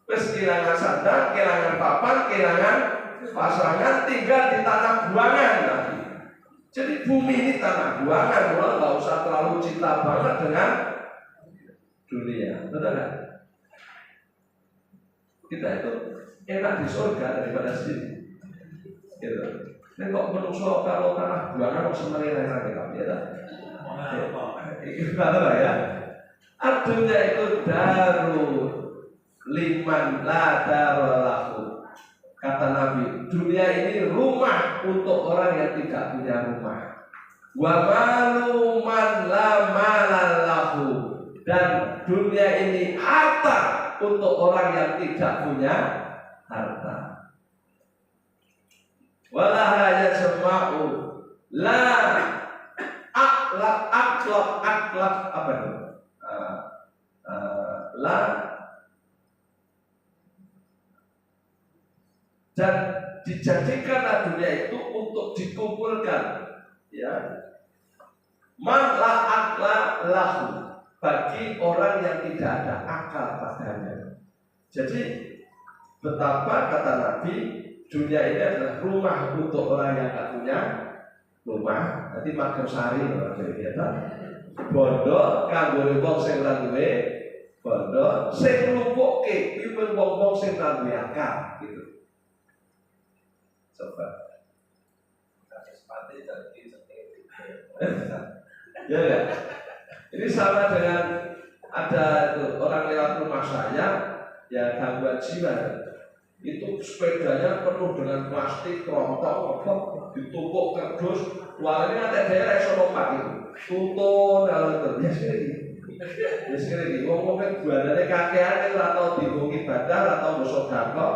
Terus kehilangan sandang, kehilangan papan, kehilangan pasangan, tinggal di tanah buangan lagi. Jadi bumi ini tanah buangan, nggak usah terlalu cinta banget dengan dunia, betul kan? Kita itu enak di surga daripada sini. Gitu. Ini kok menungso kalau tanah buangan kok sebenarnya enak ya? Betul ya? Artinya itu daru liman la darolahu. Kata Nabi, dunia ini rumah untuk orang yang tidak punya rumah. Wa malu man la malalahu. Dan dunia ini harta untuk orang yang tidak punya harta. Walaha yasma'u la akhlak apa itu? La dan dijadikanlah dunia itu untuk dikumpulkan, ya, man la akla lahu, bagi orang yang tidak ada akal padanya. Jadi betapa kata Nabi, dunia ini adalah rumah untuk orang yang tidak punya rumah. Nanti makan sari kita bondo kanggo wong sing ora duwe bondo, sing lumpuhke kuwi wong-wong sing ora duwe akal gitu. Coba sepati jadi seperti ya ya. Ini sama dengan ada tuh, orang lewat rumah saya ya gangguan jiwa, itu sepedanya penuh dengan plastik, kerontong, ditumpuk kardus, warnanya ada daerah yang lompat itu, tuntun, kalau ya sekali ngomongin buananya kakean atau dibungi badan atau bosok dapur,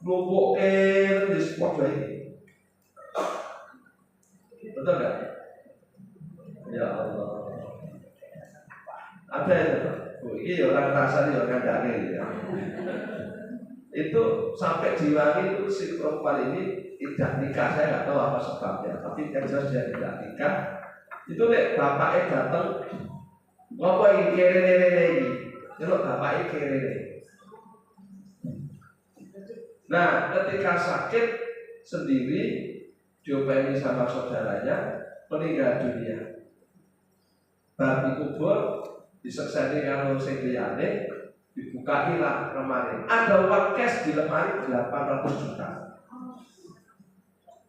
lumpukin di spot ini, betul nggak? Ya Allah, ada ini orang rasanya orang daging ya. Itu sampai diwangi itu si perempuan ini tidak nikah, saya nggak tahu apa sebabnya, tapi yang jelas dia tidak nikah. Itu nek bapaknya datang, ngopo ini kere ini, jelok bapaknya kere. Nah, ketika sakit sendiri, diopeni sama saudaranya, meninggal dunia. Babi kubur disekseni kalau sing liyane, dibukain lemari. Ada uang cash di lemari 800 juta.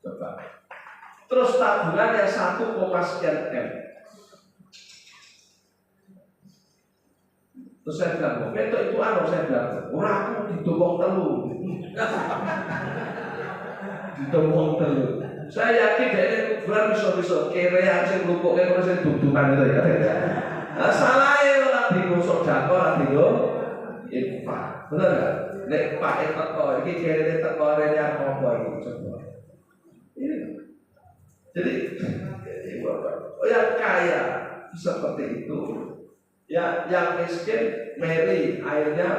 Coba. Terus tabungannya 1,sekian M. Terus saya bilang, itu saya bilang, orang aku didomong telu. Didomong telu. Saya yakin dia ini kuburan bisa kere yang lupuk kayak kalau saya dudukan itu ya. Nah, salah ya orang bingung sodako, orang bingung infak, benar nggak? Nek pak teko, ini kere teko yang apa ini coba. Ini, jadi yang kaya seperti itu, ya yang miskin Mary akhirnya,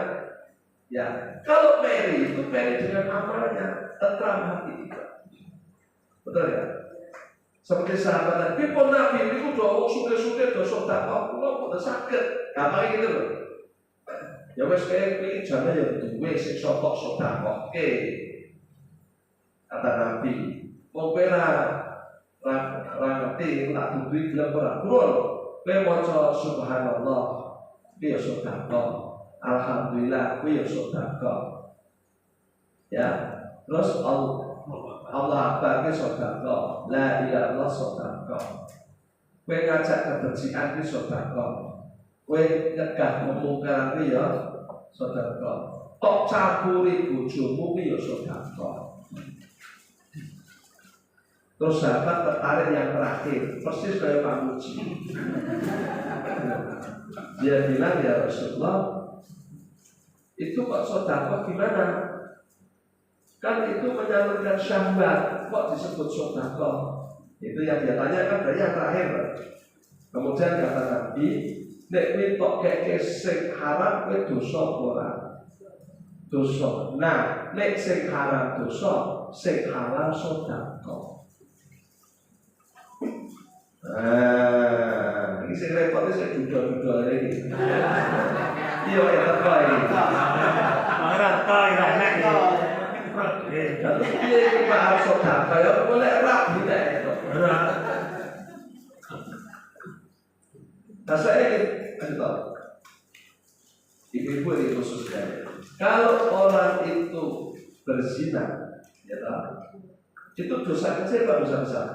ya kalau Mary itu Mary dengan amalnya tentram hati kita, betul ya? Seperti sahabat Nabi, pun Nabi itu doa suke-suke doa sodako, lo udah sakit, gampang gitu loh. Ya wes kayak ini jangan ya duwe sing sotok sodako. Oke, kata Nabi, wong pera ngerti tak duwe gelem ora. Purun, kowe maca subhanallah, kuwi sodako. Alhamdulillah, kuwi sodako. Ya, terus Allah Akbar ki sedekah, la ilaha illallah sedekah. Kowe ngajak kebersihan ki sedekah. Kowe nyegah kemungkaran ki ya sedekah. Tok campuri bojomu ki ya sedekah. Terus sahabat tertarik yang terakhir, persis kayak Pak Muji. Dia bilang, ya Rasulullah, itu kok sedekah gimana? Kan itu menyalurkan syahwat, kok disebut sedekah? Itu yang dia tanyakan dari yang terakhir. Kemudian kata Nabi, nek mitok keke sing haram kowe dosa ora? Dosa. Nah, nek sing haram dosa, sing halal sedekah. Nah, ini sing repotnya saya duduk-duduk ini. Iya, ya teko ini. Ora teko ora nek. Tapi dia itu bahas sedekah ya boleh rapi tak itu. Nah saya ini kasih tahu. ibu-ibu ini khususnya. Kalau orang itu berzina, ya itu dosa kecil atau dosa besar?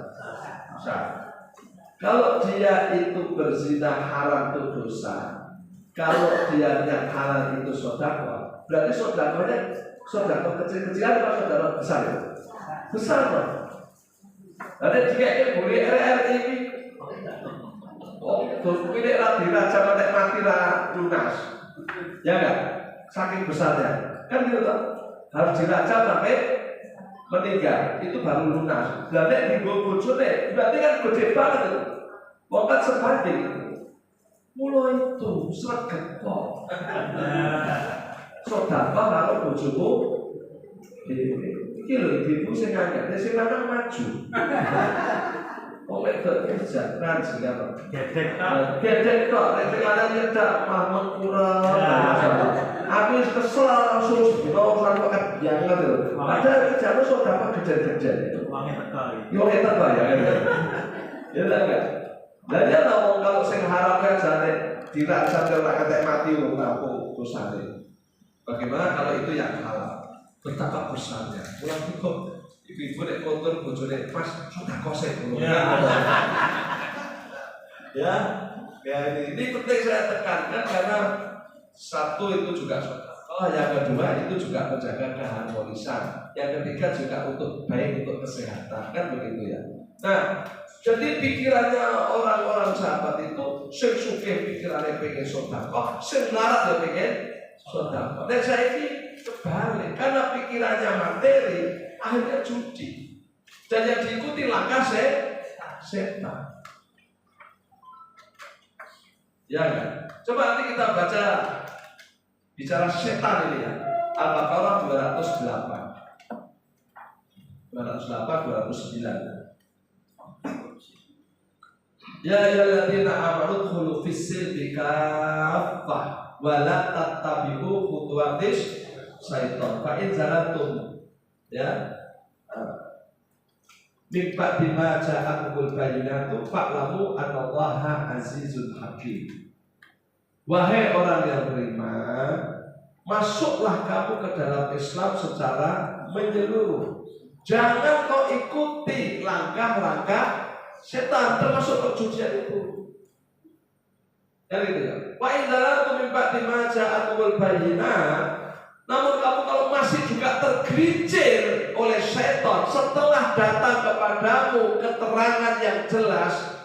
Besar. Kalau dia itu berzina haram itu dosa. Kalau dia yang halal itu sedekah, berarti sedekahnya sedekah kecil-kecilan atau sedekah besar ya? Besar dong. Nanti jika boleh RRI ini, oh, pilih lagi raja pada mati lunas, ya enggak? Saking besarnya, kan gitu toh? Harus dirajam sampai meninggal, itu baru lunas. Berarti di bojone, berarti kan gede banget itu. Wongkat sebanding. Mula itu sregep kok. Sedekah karo bojomu dhewe. Iki lho ibu sing ngangkat, sing lanang maju. Kok wedok kerja kan sing apa? Gedek tok, nek sing lanang nyedak mamang kurang. Aku wis kesel langsung dino sampe kebiangan lho. Padahal kerjane sedekah gede-gede itu. Uangnya teka. Yo eta bayar. Ya enggak. Lah ya kalau sing haram kerjane dirajam ora ketek mati wong kampung dosane. Bagaimana kalau itu yang halal? Betapa besarnya. Pulang itu ibu-ibu nek kotor bojone pas sudah kosek dulu. Ya, ini penting saya tekankan karena satu itu juga sedekah, yang kedua itu juga menjaga keharmonisan, yang ketiga juga untuk baik untuk kesehatan, kan begitu ya. Nah, jadi pikirannya orang-orang sahabat itu sing sugih pikirannya pengen sedekah, sing larat ya pengen sedekah. Dan saya ini kebalik karena pikirannya materi akhirnya judi. Dan yang diikuti langkah setan. Ya kan? Coba nanti kita baca bicara setan ini ya. Al-Baqarah 208. 209. Ya ayyuhalladzina amanu dkhulu fis-silmi kaffah wa la tattabi'u khutuwatis syaitan. Fa in zalantum ya min ba'di ma ja'akumul bayyinatu fa'lamu annallaha azizun hakim. Wahai orang yang beriman, masuklah kamu ke dalam Islam secara menyeluruh. Jangan kau ikuti langkah-langkah setan, termasuk perjudian itu. Ya gitu ya. Wa in zalantum min ba'di ma ja'akumul bayyinat. Namun kamu kalau masih juga tergelincir oleh setan setelah datang kepadamu keterangan yang jelas,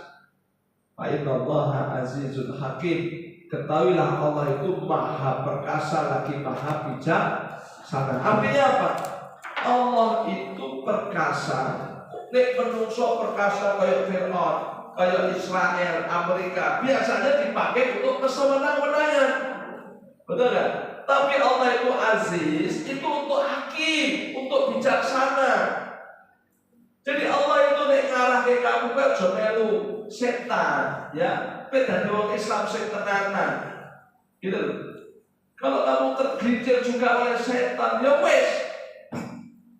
fa innallaha azizun hakim. Ketahuilah Allah itu maha perkasa lagi maha bijaksana. Artinya apa? Allah itu perkasa. Nek menungso perkasa kayak Fir'aun, kayak Israel, Amerika, biasanya dipakai untuk kesewenang-wenangan. Betul nggak? Tapi Allah itu aziz, itu untuk hakim, untuk bijaksana. Jadi Allah itu nek ngarah ke kamu kan jomelu setan, ya. Beda dengan Islam sing tenanan. Gitu loh. Kalau kamu tergelincir juga oleh setan, ya wes.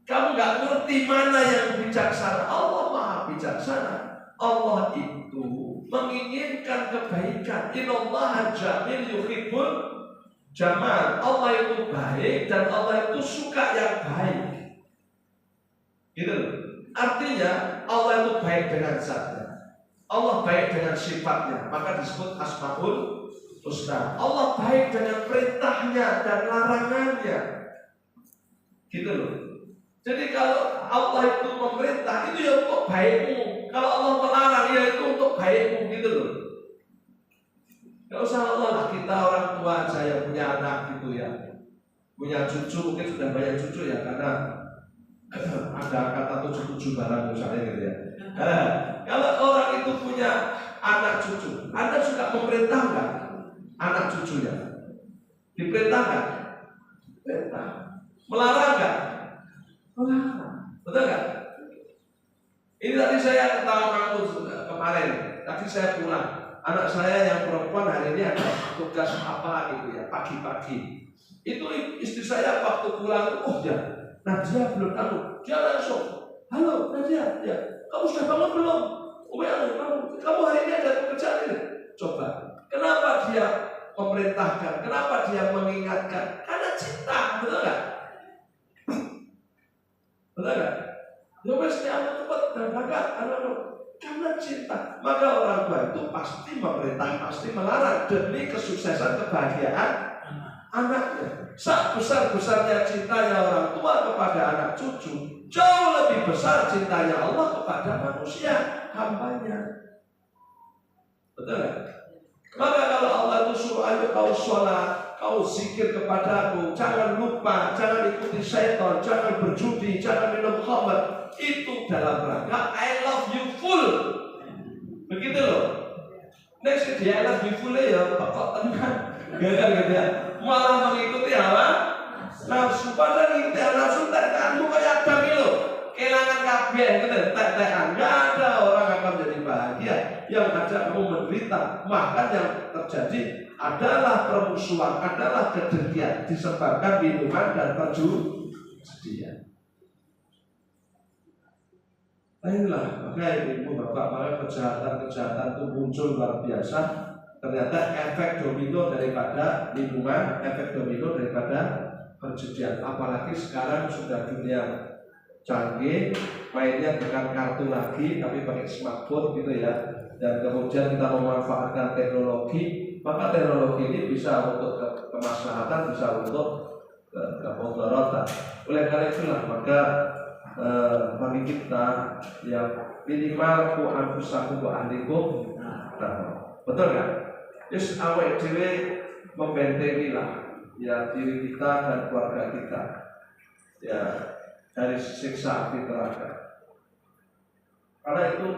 Kamu nggak ngerti mana yang bijaksana. Allah maha bijaksana. Allah itu menginginkan kebaikan. Innallaha jamil yuhibbul jamal. Allah itu baik dan Allah itu suka yang baik. Gitu loh. Artinya Allah itu baik dengan zatnya. Allah baik dengan sifatnya, maka disebut Asmaul Husna. Allah baik dengan perintahnya dan larangannya. Gitu loh. Jadi kalau Allah itu memerintah, itu ya untuk baikmu. Kalau Allah melarang, ya itu untuk baikmu. Gitu loh. Gak usah Allah lah, kita orang tua aja yang punya anak gitu ya, punya cucu, mungkin sudah banyak cucu ya, karena ada kata 77 barang misalnya gitu ya. Kalau orang itu punya anak cucu, Anda suka memerintah nggak anak cucunya? Diperintah nggak? Perintah. Melarang nggak? Melarang. Betul nggak? Ini tadi saya ketahui kemarin. Tadi saya pulang. Anak saya yang perempuan hari ini ada tugas apa gitu ya, pagi-pagi. Itu istri saya waktu pulang, oh ya, Nadia belum tahu. Dia langsung, halo Nadia, ya, kamu sudah bangun belum? Kamu hari ini ada pekerjaan ini? Coba, kenapa dia memerintahkan? Kenapa dia mengingatkan? Karena cinta, betul nggak? Betul nggak? Ya mesti anak cepat dan bakat, karena cinta. Maka orang tua itu pasti memerintah, pasti melarang demi kesuksesan kebahagiaan anaknya. Saat besar-besarnya cintanya orang tua kepada anak cucu, jauh lebih besar cintanya Allah kepada manusia hambanya. Betul nggak? Maka kalau Allah itu suruh ayo kau sholat, kau zikir kepadaku, jangan lupa, jangan ikuti syaitan, jangan berjudi, jangan minum khamr, itu dalam rangka I love you full. Begitu loh. Next dia I love you full ya, kok tenang, gitu ya. Malah mengikuti hawa nafsu, padahal mengikuti hawa nafsu tak kamu kayak ada gitu. Kehilangan kabeh gitu, tak nggak ada orang akan menjadi bahagia. Yang ada kamu menderita. Maka yang terjadi adalah permusuhan, adalah kedengkian disebabkan minuman dan perjudian. Inilah makanya ibu bapak, maka kejahatan itu muncul luar biasa. Ternyata efek domino daripada minuman, efek domino daripada perjudian. Apalagi sekarang sudah dunia canggih, mainnya bukan kartu lagi, tapi pakai smartphone gitu ya. Dan kemudian kita memanfaatkan teknologi, maka teknologi ini bisa untuk kemaslahatan, bisa untuk kemudaratan. Oleh karena itulah maka bagi kita yang minimal ku anfusakum wa ahlikum, betul kan? Yes, awake dhewe membentengilah ya diri kita dan keluarga kita ya dari siksa api neraka. Karena itu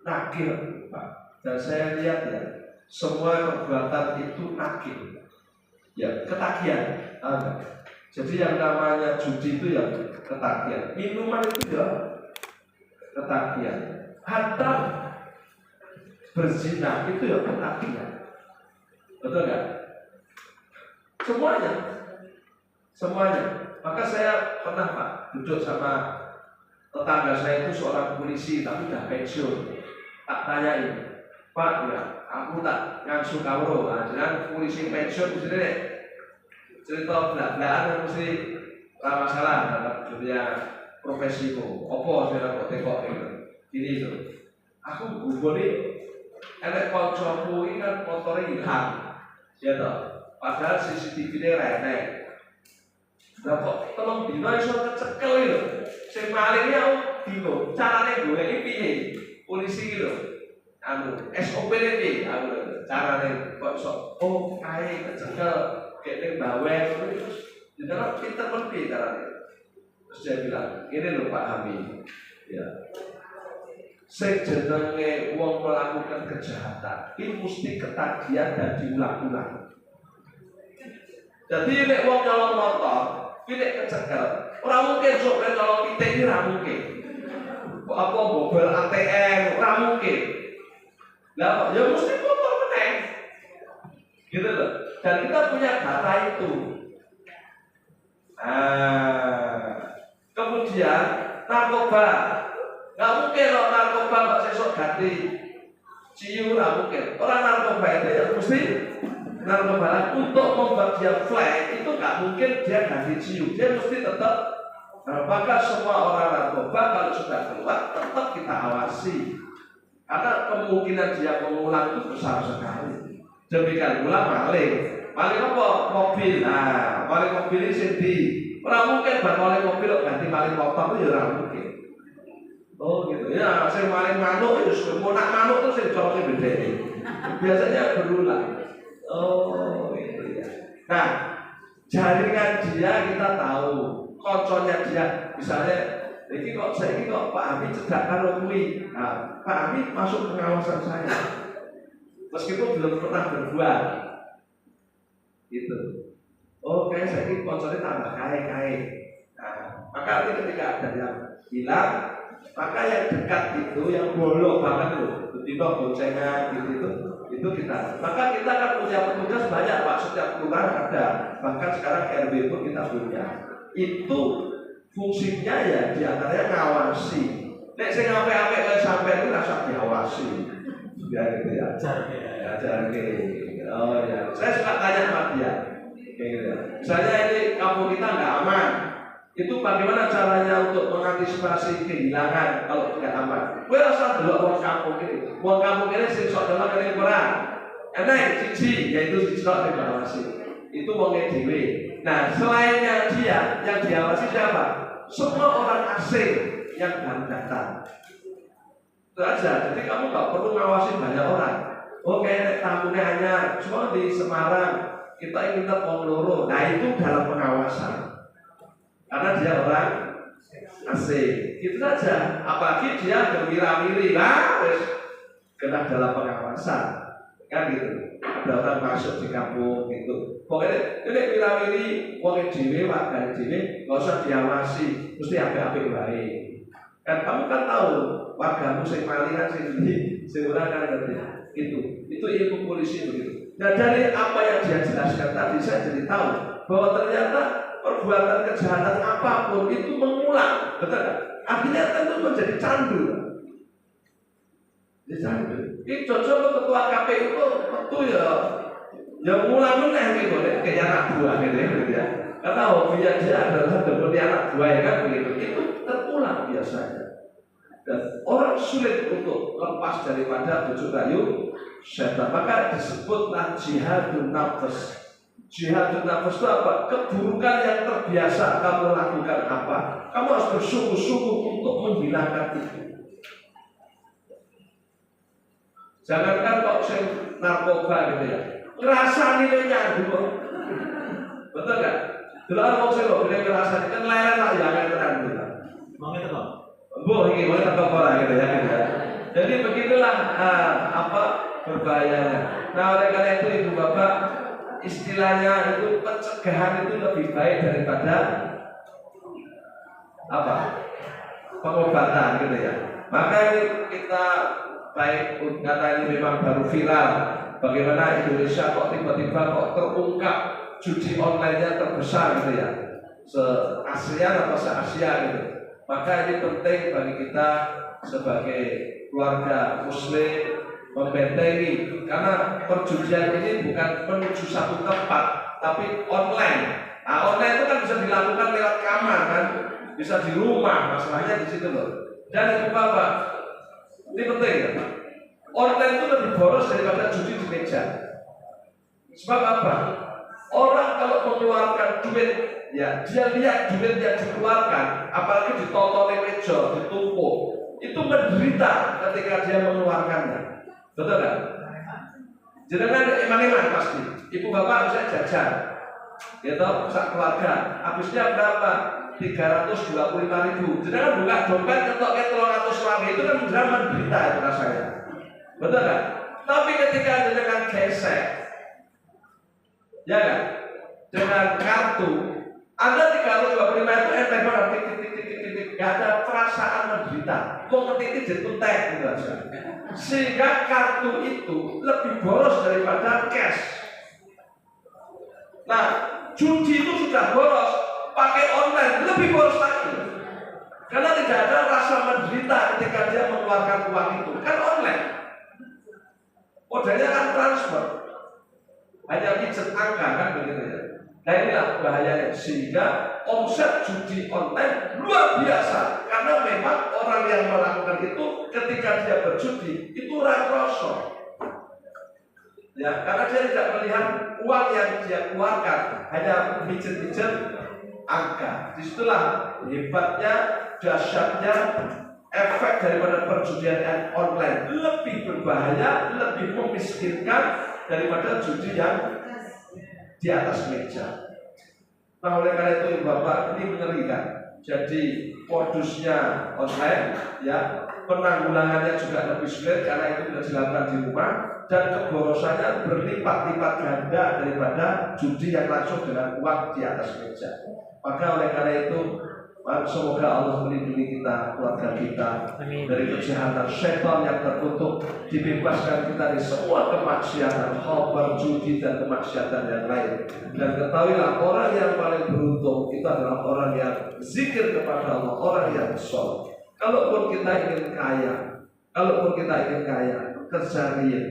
nakir, Pak. Dan saya lihat ya, semua perbuatan itu nakir. Ya, ketagihan. Jadi yang namanya judi itu ya ketagihan. Minuman itu ya ketagihan. Hatta berzina itu ya ketagihan. Betul nggak? Semuanya. Maka saya pernah Pak duduk sama tetangga saya itu seorang polisi tapi udah pensiun. Tak tanyain, Pak ya, aku tak ngangsu kawro. Jangan polisi pensiun di sini cerita belak-belakan mesti masalah dalam dunia profesiku. Apa saya kok tekok ini itu. Aku gugoli enek kancaku iki kan motore hilang. Ya toh. Padahal CCTV-ne renek. Lah kok tolong dino iso kecekel lho. Sing malinge aku dino. Carane goleki piye? Polisi iki lho. SOP-ne piye? Carane kok iso kae kecekel kene bawel terus ditara pinter men piye carane. Terus dia bilang, "Ini lho Pak Hami." Ya. Sing jenenge wong melakukan kejahatan, ini mesti ketagihan dan diulang-ulang. Jadi nek wong nyolong motor, pilih kecekel. Ora mungkin sok nek nyolong pitik iki ora mungkin. Apa bobol ATM ora mungkin. Lah ya mesti motor meneh. Gitu loh. Dan kita punya data itu. Kemudian narkoba. Nggak mungkin loh narkoba kok sesok ganti ciu, nggak mungkin. Orang narkoba itu ya mesti narkoba untuk membuat dia fly itu nggak mungkin dia ganti ciu, dia mesti tetap. Maka semua orang narkoba kalau sudah keluar tetap kita awasi karena kemungkinan dia mengulang itu besar sekali. Demikian pula maling apa? Mobil. Nah, maling mobil ini sendiri. Orang mungkin buat maling mobil ganti maling motor itu ya orang mungkin. Oh gitu ya, saya maling manuk itu mau nak manuk tuh saya coba beda. Biasanya berulang. Oh gitu ya. Nah, jaringan dia kita tahu, konconya dia, misalnya, ini kok saya ini kok Pak Ami cedak karo kuwi. Nah, Pak Ami masuk pengawasan saya, meskipun belum pernah berbuat. Gitu. Oh kayak saya ini konconya tambah kaya. Nah, maka ketika ada yang hilang, maka yang dekat itu, yang bolong banget loh, tiba boncengan gitu itu kita. Maka kita kan punya petugas banyak Pak, setiap kelurahan ada. Bahkan sekarang RW pun kita punya. Itu fungsinya ya diantaranya ngawasi. Nek sing apik-apik sampai itu rasa diawasi. Ya gitu ya. Ajar Oh ya, saya suka tanya sama dia. Kayak gitu ya. Misalnya ini kampung kita nggak aman, itu bagaimana caranya untuk mengantisipasi kehilangan kalau tidak aman? Gue rasa dulu orang kampung ini sing sok dalam ini kurang. Enak cici, yaitu cici sok diawasi. Itu wongnya dewe. Nah, selainnya dia yang diawasi siapa? Semua orang asing yang baru datang. Itu aja. Jadi kamu nggak perlu ngawasi banyak orang. Oh kayak tamunya hanya cuma di Semarang kita ingin tetap loro. Nah itu dalam pengawasan. Karena dia orang asing. Itu saja. Apalagi dia berwira-wiri lah, kena dalam pengawasan. Kan gitu. Ada orang masuk di kampung gitu. Pokoknya ini wira-wiri, wong dhewe, warga dhewe, nggak usah diawasi, mesti apik-apik wae. Kan kamu kan tahu wargamu sing malingan sing ndi, sing ora kan ngerti. Itu ilmu polisi begitu. Nah dari apa yang dia jelaskan tadi saya jadi tahu bahwa ternyata perbuatan kejahatan apapun itu mengulang, betul kan? Akhirnya tentu menjadi candu. Jadi candu. Ini cocok ketua KPU itu ya ngulang meneh gitu, kayak anak buah gitu ya. Karena hobinya dia adalah seperti anak buah ya kan begitu. Itu terulang biasanya. Dan orang sulit untuk lepas daripada bujuk rayu setan. Maka disebutlah jihadun nafs. Jihadun nafs itu apa? Keburukan yang terbiasa kamu lakukan apa? Kamu harus bersungguh-sungguh untuk menghilangkan itu. Jangankan kok sing narkoba gitu ya. Ngerasa nilainya dulu. Betul kan? Dulu orang sing kok boleh ngerasa kan leren lah ya kan tenan gitu. Mau itu kok. Bu, ini boleh tak apa gitu ya. Jadi begitulah berbahayanya. Nah oleh karena itu ibu bapak istilahnya itu pencegahan itu lebih baik daripada pengobatan gitu ya. Maka ini kita baik karena ini memang baru viral. Bagaimana Indonesia kok tiba-tiba kok terungkap judi online-nya terbesar gitu ya, se-ASEAN atau se-Asia gitu. Maka ini penting bagi kita sebagai keluarga muslim membentengi, karena perjudian ini bukan menuju satu tempat tapi online. Nah online itu kan bisa dilakukan lewat kamar kan, bisa di rumah, masalahnya di situ loh. Dan ibu bapak, ini penting ya, online itu lebih boros daripada judi di meja. Sebab apa? Orang kalau mengeluarkan duit, ya dia lihat duit yang dikeluarkan, apalagi ditonton di meja, ditumpuk, itu menderita ketika dia mengeluarkannya. Betul kan? Jangan iman-iman pasti. Ibu bapak bisa jajan, gitu, sak keluarga. Habisnya berapa? 325.000. Jangan buka dompet ketok 300.000 itu kan benar menderita itu rasanya. Betul kan? Tapi ketika dengan gesek, ya kan? Dengan kartu, Anda 325 itu enteng banget, titik, gak ada perasaan menderita. Kok ngetik dituntek gitu aja. Sehingga kartu itu lebih boros daripada cash. Nah, judi itu sudah boros, pakai online lebih boros lagi. Karena tidak ada rasa menderita ketika dia mengeluarkan uang itu. Kan online. Modelnya kan transfer. Hanya pijet angka kan begitu ya. Nah inilah bahayanya, sehingga omset judi online luar biasa. Karena memang orang yang melakukan itu ketika dia berjudi itu rakroso. Ya, karena dia tidak melihat uang yang dia keluarkan, hanya pijet-pijet angka. Disitulah hebatnya, dahsyatnya efek daripada perjudian yang online, lebih berbahaya, lebih memiskinkan daripada judi yang di atas meja. Nah oleh karena itu Bapak, ini mengerikan. Jadi modusnya online, ya, penanggulangannya juga lebih sulit karena itu sudah dilakukan di rumah, dan keborosannya berlipat-lipat ganda daripada judi yang langsung dengan uang di atas meja. Maka oleh karena itu semoga Allah melindungi kita, keluarga kita, amin, dari kejahatan setan yang terkutuk, dibebaskan kita dari semua kemaksiatan, khabar, judi dan kemaksiatan yang lain. Dan ketahuilah orang yang paling beruntung itu adalah orang yang zikir kepada Allah, orang yang sholat. Kalaupun kita ingin kaya, kerja real.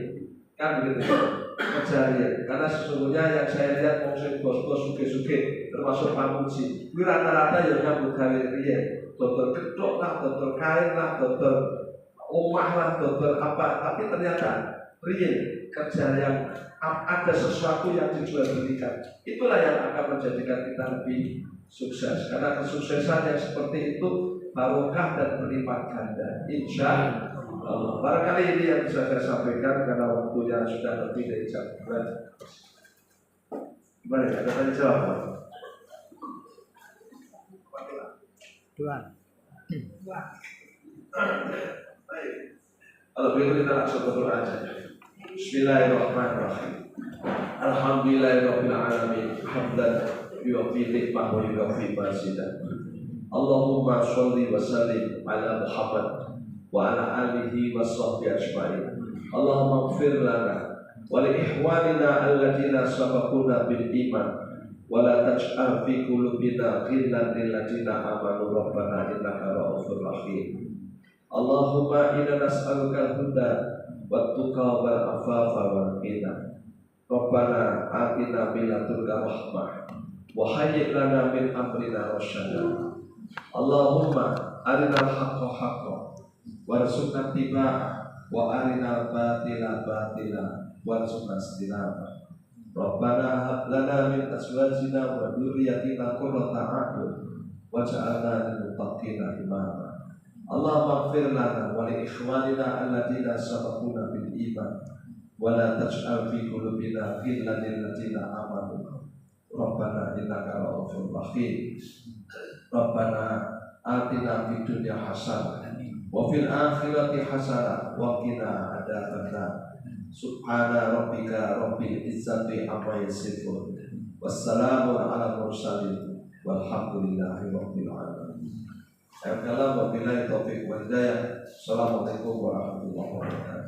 kan begitu kejadian. Karena sesungguhnya yang saya lihat bos-bos suke-suke termasuk Pak Muji, kuwi rata-rata ya nyambut gawe riyen, dodol gedhok lah, dodol kain lah, dodol omah lah, dodol apa, tapi ternyata riyen kerja yang ada sesuatu yang dijual belikan. Itulah yang akan menjadikan kita lebih sukses. Karena kesuksesan yang seperti itu barokah dan berlipat ganda. Insya Allah. Barangkali ini yang bisa saya sampaikan karena waktunya sudah lebih dari jam 9. Gimana ya? Ada tanya jawab? Kalau begitu kita langsung berdoa aja. Bismillahirrahmanirrahim. Alhamdulillahirabbil alamin. Hamdan yuwafi nikmah wa yuwafi masidah. Allahumma sholli wa sallim ala Muhammad wa ala alihi wa sahbihi ajma'in. Allahumma ighfir lana wa li ikhwanina alladziina sabaquna bil iman wa la taj'al fi qulubina ghillan lil ladziina amanu rabbana innaka ra'ufur rahim. Allahumma inna nas'aluka al-huda wat tuqa wal afafa wal ghina. Rabbana atina min ladunka rahmah wa hayyi' lana min amrina rasyada. Allahumma arinal haqqa haqqan warzuqna ittiba'ah wa arinal batila batila warzuqna ijtinabah. Rabbana hab lana min azwajina wa dhurriyyatina qurrata a'yun waj'alna lil muttaqina imama. Allahumma ighfir lana wa li ikhwanina alladziina sabaquna bil iman wa la taj'al fi qulubina ghillan lil ladziina amanu Rabbana innaka ra'ufur rahim. Rabbana atina fid dunya hasanah wa fil akhirati hasanah wa qina adzabannar. Subhana rabbika rabbil izzati amma yasifun. Wassalamu ala mursalin walhamdulillahi rabbil alamin. Wabillahi taufiq wal hidayah. Assalamualaikum warahmatullahi wabarakatuh.